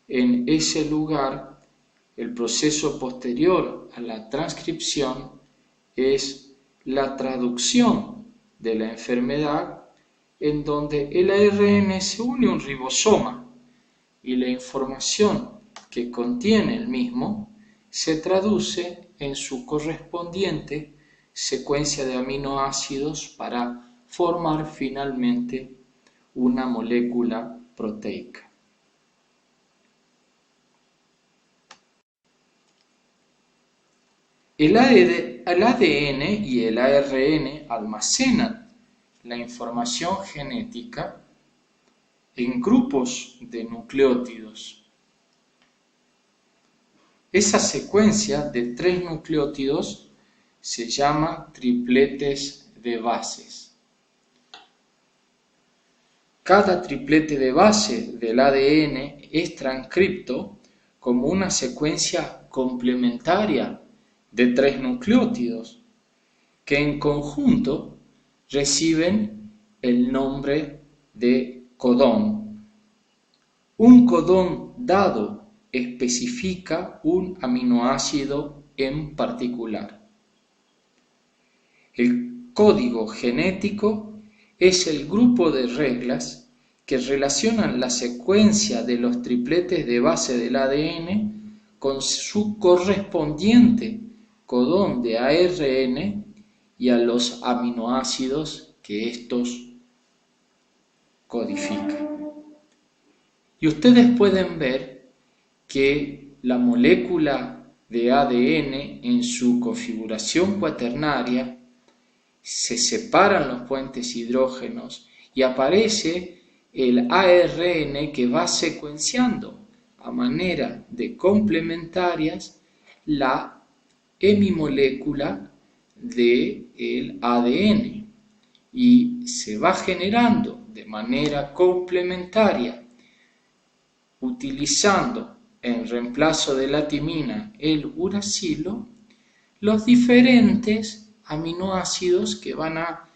en ese lugar el proceso posterior a la transcripción es la traducción de la enfermedad, en donde el ARN se une a un ribosoma y la información que contiene el mismo se traduce en su correspondiente secuencia de aminoácidos para formar finalmente una molécula proteica. El ADN y el ARN almacenan la información genética en grupos de nucleótidos. Esa secuencia de 3 nucleótidos se llama tripletes de bases. Cada triplete de base del ADN es transcripto como una secuencia complementaria de 3 nucleótidos que en conjunto reciben el nombre de codón. Un codón dado especifica un aminoácido en particular. El código genético es el grupo de reglas que relacionan la secuencia de los tripletes de base del ADN con su correspondiente codón de ARN y a los aminoácidos que estos codifican. Y ustedes pueden ver que la molécula de ADN en su configuración cuaternaria se separan los puentes hidrógenos y aparece el ARN que va secuenciando a manera de complementarias la hemimolécula del ADN. y se va generando de manera complementaria utilizando en reemplazo de la timina el uracilo, los diferentes aminoácidos que van a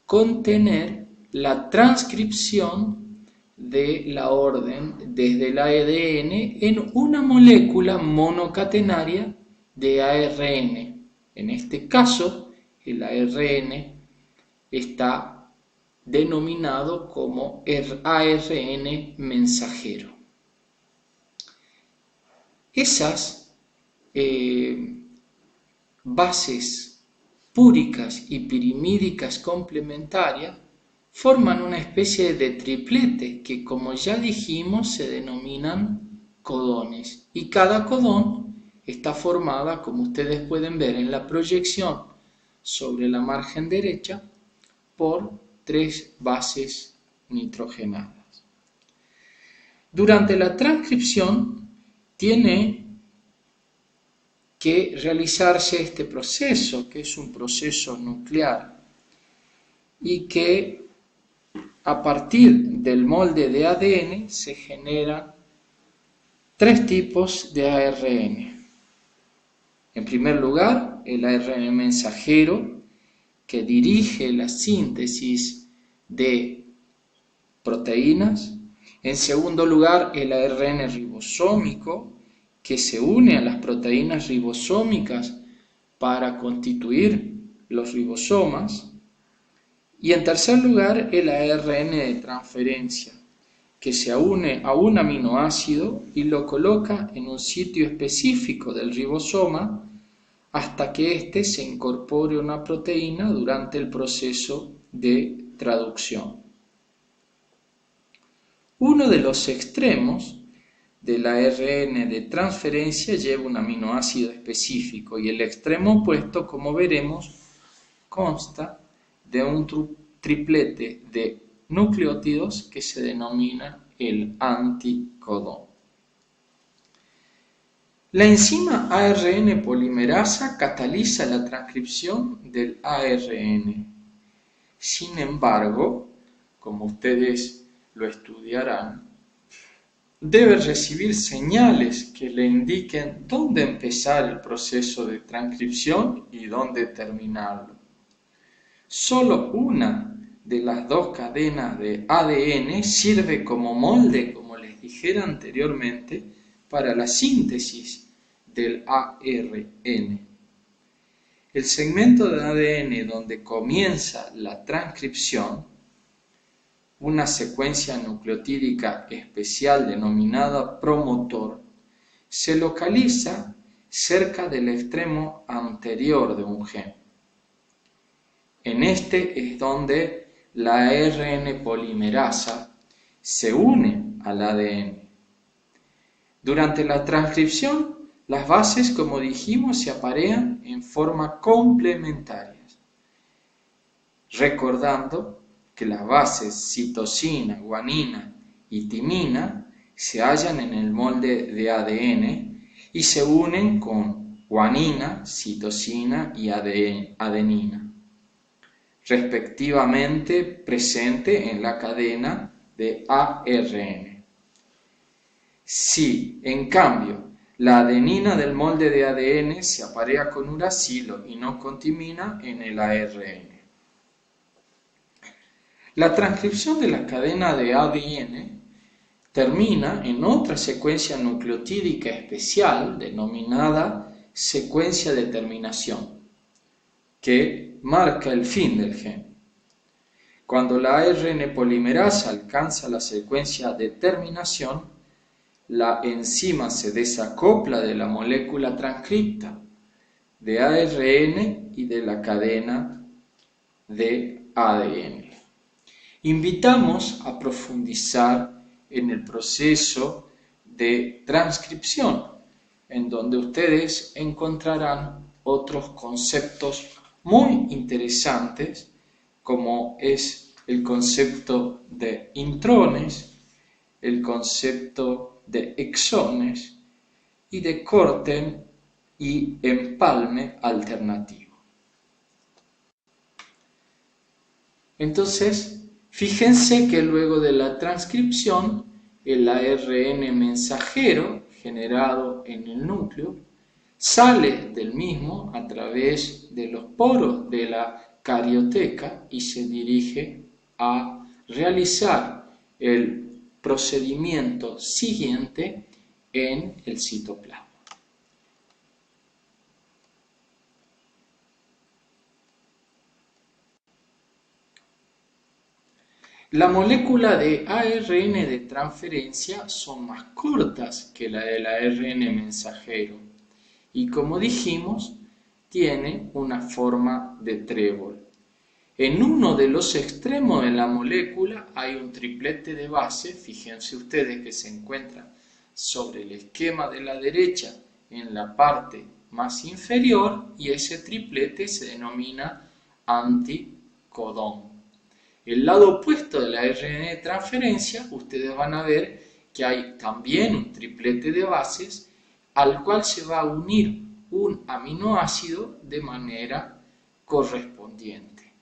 contener la transcripción de la orden desde el ADN en una molécula monocatenaria de ARN. En este caso, el ARN está denominado como ARN mensajero. Esas bases púricas y pirimídicas complementarias forman una especie de triplete que, como ya dijimos, se denominan codones, y cada codón está formada, como ustedes pueden ver en la proyección sobre la margen derecha, por 3 bases nitrogenadas. Durante la transcripción tiene que realizarse este proceso, que es un proceso nuclear, y que a partir del molde de ADN se generan 3 tipos de ARN. En primer lugar, el ARN mensajero, que dirige la síntesis de proteínas. En segundo lugar, el ARN ribosómico, que se une a las proteínas ribosómicas para constituir los ribosomas. Y en tercer lugar, el ARN de transferencia, que se une a un aminoácido y lo coloca en un sitio específico del ribosoma hasta que éste se incorpore a una proteína durante el proceso de traducción. Uno de los extremos del ARN de transferencia lleva un aminoácido específico y el extremo opuesto, como veremos, consta de un triplete de nucleótidos que se denomina el anticodón. La enzima ARN polimerasa cataliza la transcripción del ARN. Sin embargo, como ustedes lo estudiarán, debe recibir señales que le indiquen dónde empezar el proceso de transcripción y dónde terminarlo. Solo una de las 2 cadenas de ADN sirve como molde, como les dijera anteriormente, para la síntesis del ARN. El segmento de ADN donde comienza la transcripción, una secuencia nucleotídica especial denominada promotor, se localiza cerca del extremo anterior de un gen. En este es donde la ARN polimerasa se une al ADN. Durante la transcripción, las bases, como dijimos, se aparean en forma complementarias, recordando que las bases citosina, guanina y timina se hallan en el molde de ADN y se unen con guanina, citosina y adenina, respectivamente presente en la cadena de ARN. Si, en cambio, la adenina del molde de ADN se aparea con uracilo y no con timina en el ARN. La transcripción de la cadena de ADN termina en otra secuencia nucleotídica especial denominada secuencia de terminación, que marca el fin del gen. Cuando la ARN polimerasa alcanza la secuencia de terminación, la enzima se desacopla de la molécula transcripta de ARN y de la cadena de ADN. Invitamos a profundizar en el proceso de transcripción, en donde ustedes encontrarán otros conceptos muy interesantes, como es el concepto de intrones, el concepto de exones y de corte y empalme alternativo. Entonces, fíjense que luego de la transcripción, el ARN mensajero generado en el núcleo sale del mismo a través de los poros de la carioteca y se dirige a realizar el procedimiento siguiente en el citoplasma. La molécula de ARN de transferencia son más cortas que la del ARN mensajero y, como dijimos, tiene una forma de trébol. En uno de los extremos de la molécula hay un triplete de base, fíjense ustedes que se encuentra sobre el esquema de la derecha en la parte más inferior, y ese triplete se denomina anticodón. El lado opuesto de la ARN de transferencia, ustedes van a ver que hay también un triplete de bases al cual se va a unir un aminoácido de manera correspondiente.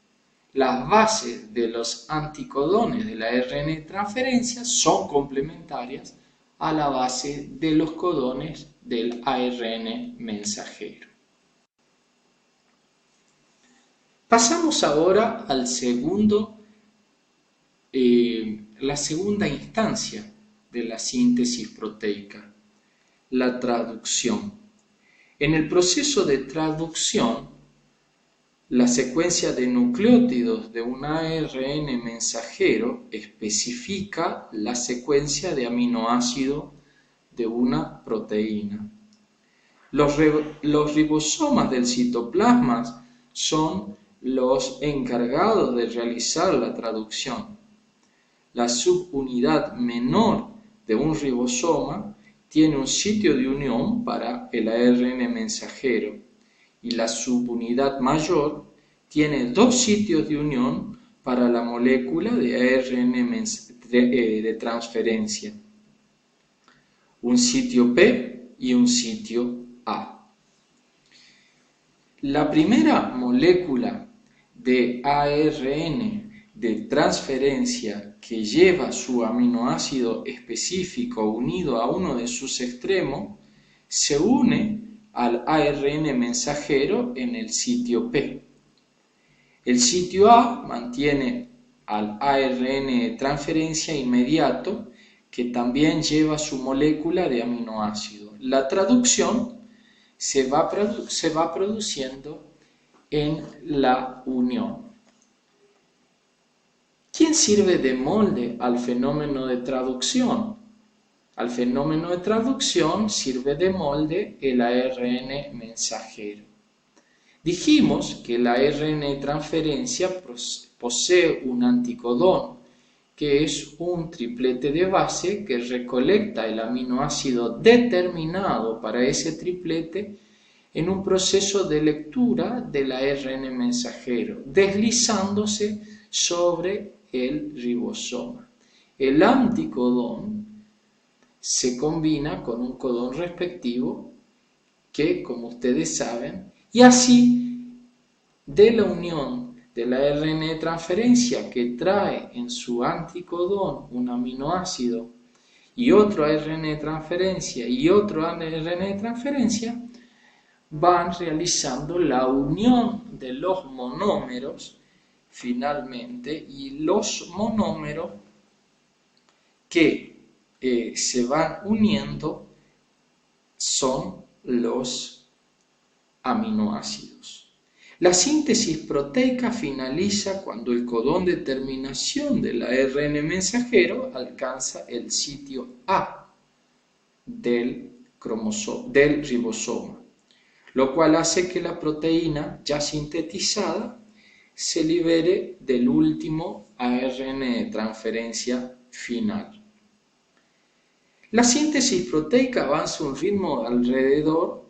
Las bases de los anticodones de la ARN de transferencia son complementarias a la base de los codones del ARN mensajero. Pasamos ahora al la segunda instancia de la síntesis proteica, la traducción. En el proceso de traducción, la secuencia de nucleótidos de un ARN mensajero especifica la secuencia de aminoácido de una proteína. Los ribosomas del citoplasma son los encargados de realizar la traducción. La subunidad menor de un ribosoma tiene un sitio de unión para el ARN mensajero y la subunidad mayor tiene dos sitios de unión para la molécula de ARN de transferencia, un sitio P y un sitio A. La primera molécula de ARN de transferencia que lleva su aminoácido específico unido a uno de sus extremos se une al ARN mensajero en el sitio P. El sitio A mantiene al ARN de transferencia inmediato que también lleva su molécula de aminoácido. La traducción se va produciendo en la unión. ¿Quién sirve de molde al fenómeno de traducción? Al fenómeno de traducción sirve de molde el ARN mensajero. Dijimos que el ARN de transferencia posee un anticodón, que es un triplete de base que recolecta el aminoácido determinado para ese triplete en un proceso de lectura del ARN mensajero, deslizándose sobre el ribosoma. El anticodón se combina con un codón respectivo que, como ustedes saben, y así de la unión del ARN de transferencia que trae en su anticodón un aminoácido y otro ARN de transferencia y otro ARN de transferencia, van realizando la unión de los monómeros finalmente, y los monómeros que se van uniendo son los aminoácidos. La síntesis proteica finaliza cuando el codón de terminación del ARN mensajero alcanza el sitio A del ribosoma, lo cual hace que la proteína ya sintetizada se libere del último ARN de transferencia final. La síntesis proteica avanza a un ritmo alrededor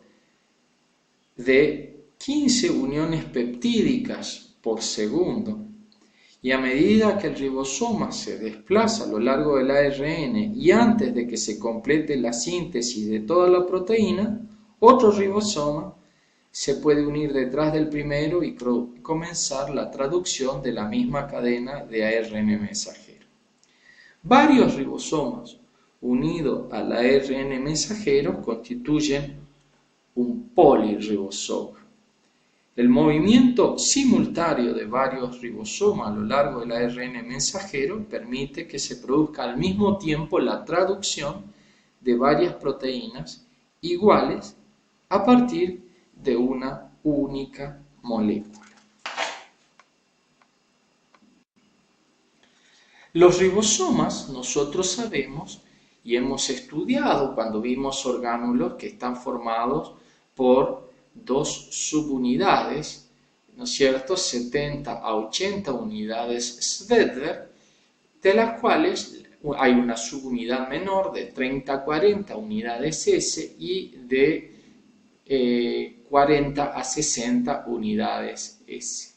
de 15 uniones peptídicas por segundo, y a medida que el ribosoma se desplaza a lo largo del ARN y antes de que se complete la síntesis de toda la proteína, otro ribosoma se puede unir detrás del primero y comenzar la traducción de la misma cadena de ARN mensajero. Varios ribosomas unidos al ARN mensajero constituyen un polirribosoma. El movimiento simultáneo de varios ribosomas a lo largo del ARN mensajero permite que se produzca al mismo tiempo la traducción de varias proteínas iguales a partir de una única molécula. Los ribosomas, nosotros sabemos y hemos estudiado cuando vimos orgánulos que están formados por dos subunidades, ¿no es cierto?, 70 a 80 unidades Schweitzer, de las cuales hay una subunidad menor de 30 a 40 unidades S y de 40 a 60 unidades S.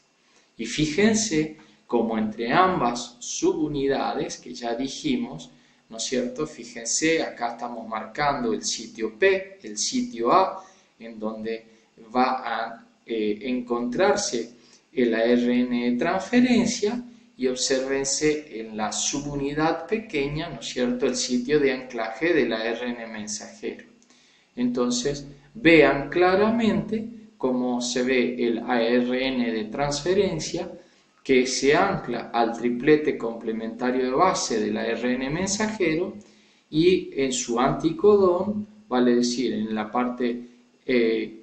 Y fíjense como entre ambas subunidades, que ya dijimos, ¿no es cierto? Fíjense, acá estamos marcando el sitio P, el sitio A, en donde va a encontrarse el ARN de transferencia, y obsérvense en la subunidad pequeña, ¿no es cierto?, el sitio de anclaje del ARN mensajero. Entonces, vean claramente cómo se ve el ARN de transferencia que se ancla al triplete complementario de base del ARN mensajero y en su anticodón, vale decir, en la parte, en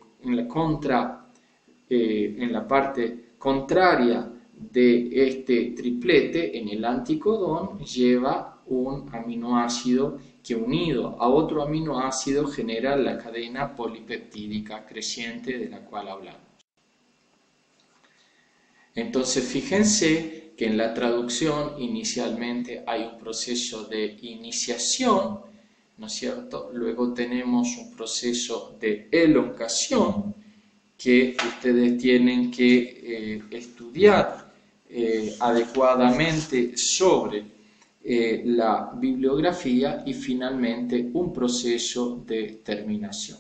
la parte contraria de este triplete, en el anticodón, lleva un aminoácido que unido a otro aminoácido genera la cadena polipeptídica creciente de la cual hablamos. Entonces fíjense que en la traducción inicialmente hay un proceso de iniciación, ¿no es cierto? Luego tenemos un proceso de elongación que ustedes tienen que estudiar adecuadamente sobre la bibliografía, y finalmente un proceso de terminación.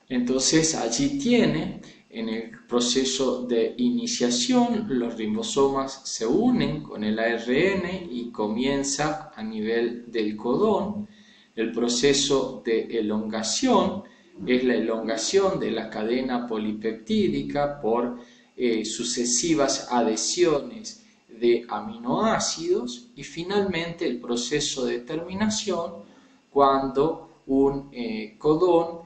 Entonces allí tiene, en el proceso de iniciación, los ribosomas se unen con el ARN y comienza a nivel del codón. El proceso de elongación es la elongación de la cadena polipeptídica por sucesivas adhesiones de aminoácidos, y finalmente el proceso de terminación, cuando un codón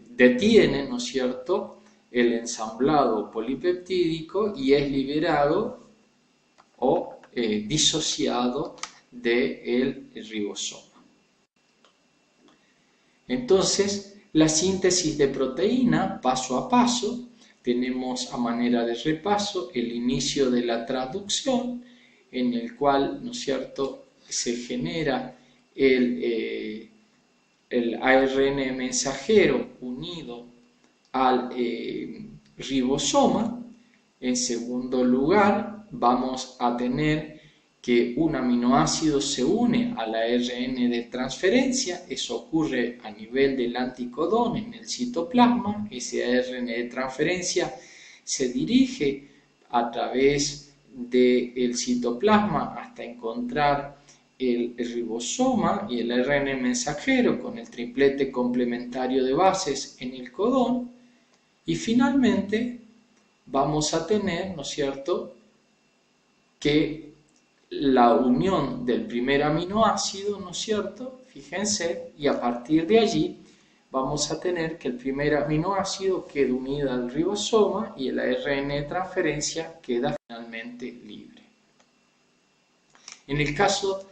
detiene, ¿no es cierto?, el ensamblado polipeptídico y es liberado o disociado del ribosoma. Entonces, la síntesis de proteína, paso a paso, tenemos a manera de repaso el inicio de la traducción, en el cual, ¿no es cierto?, se genera el ARN mensajero unido al ribosoma. En segundo lugar, vamos a tener que un aminoácido se une al ARN de transferencia. Eso ocurre a nivel del anticodón en el citoplasma. Ese ARN de transferencia se dirige a través del citoplasma hasta encontrar el ribosoma y el ARN mensajero con el triplete complementario de bases en el codón, y finalmente vamos a tener, ¿no es cierto?, que la unión del primer aminoácido, ¿no es cierto?, fíjense, y a partir de allí vamos a tener que el primer aminoácido queda unido al ribosoma y el ARN de transferencia queda finalmente libre. En el caso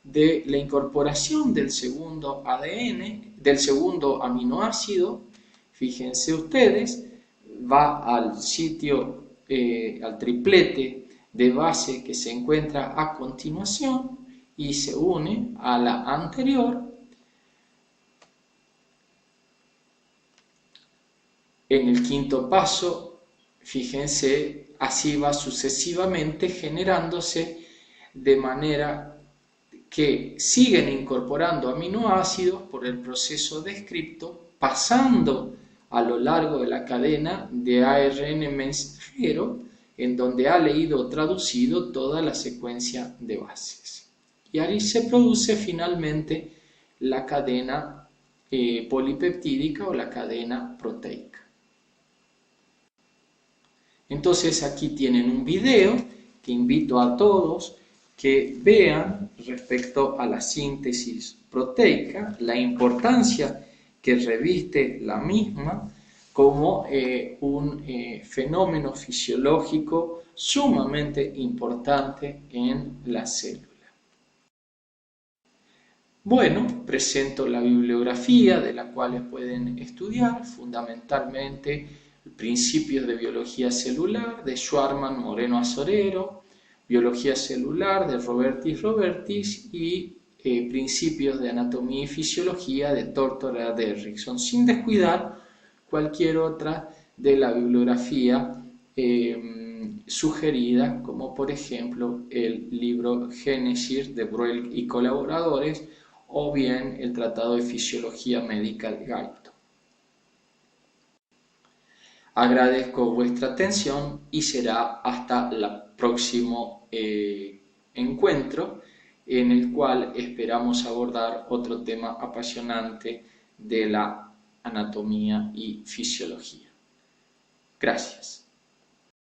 de la incorporación del segundo ADN, del segundo aminoácido, fíjense ustedes, va al sitio, al triplete de base que se encuentra a continuación y se une a la anterior. En el quinto paso, fíjense, así va sucesivamente generándose, de manera que siguen incorporando aminoácidos por el proceso descrito pasando a lo largo de la cadena de ARN mensajero, en donde ha leído o traducido toda la secuencia de bases. Y ahí se produce finalmente la cadena polipeptídica o la cadena proteica. Entonces aquí tienen un video que invito a todos que vean respecto a la síntesis proteica, la importancia que reviste la misma como un fenómeno fisiológico sumamente importante en la célula. Bueno, presento la bibliografía de la cual pueden estudiar fundamentalmente Principios de Biología Celular de Schwarman Moreno Azorero, Biología Celular de Robertis y Principios de Anatomía y Fisiología de Tortora Derrickson, sin descuidar cualquier otra de la bibliografía sugerida, como por ejemplo el libro Génesis de Bruel y colaboradores, o bien el Tratado de Fisiología Médica de Guyton. Agradezco vuestra atención y será hasta el próximo encuentro, en el cual esperamos abordar otro tema apasionante de la anatomía y fisiología. Gracias.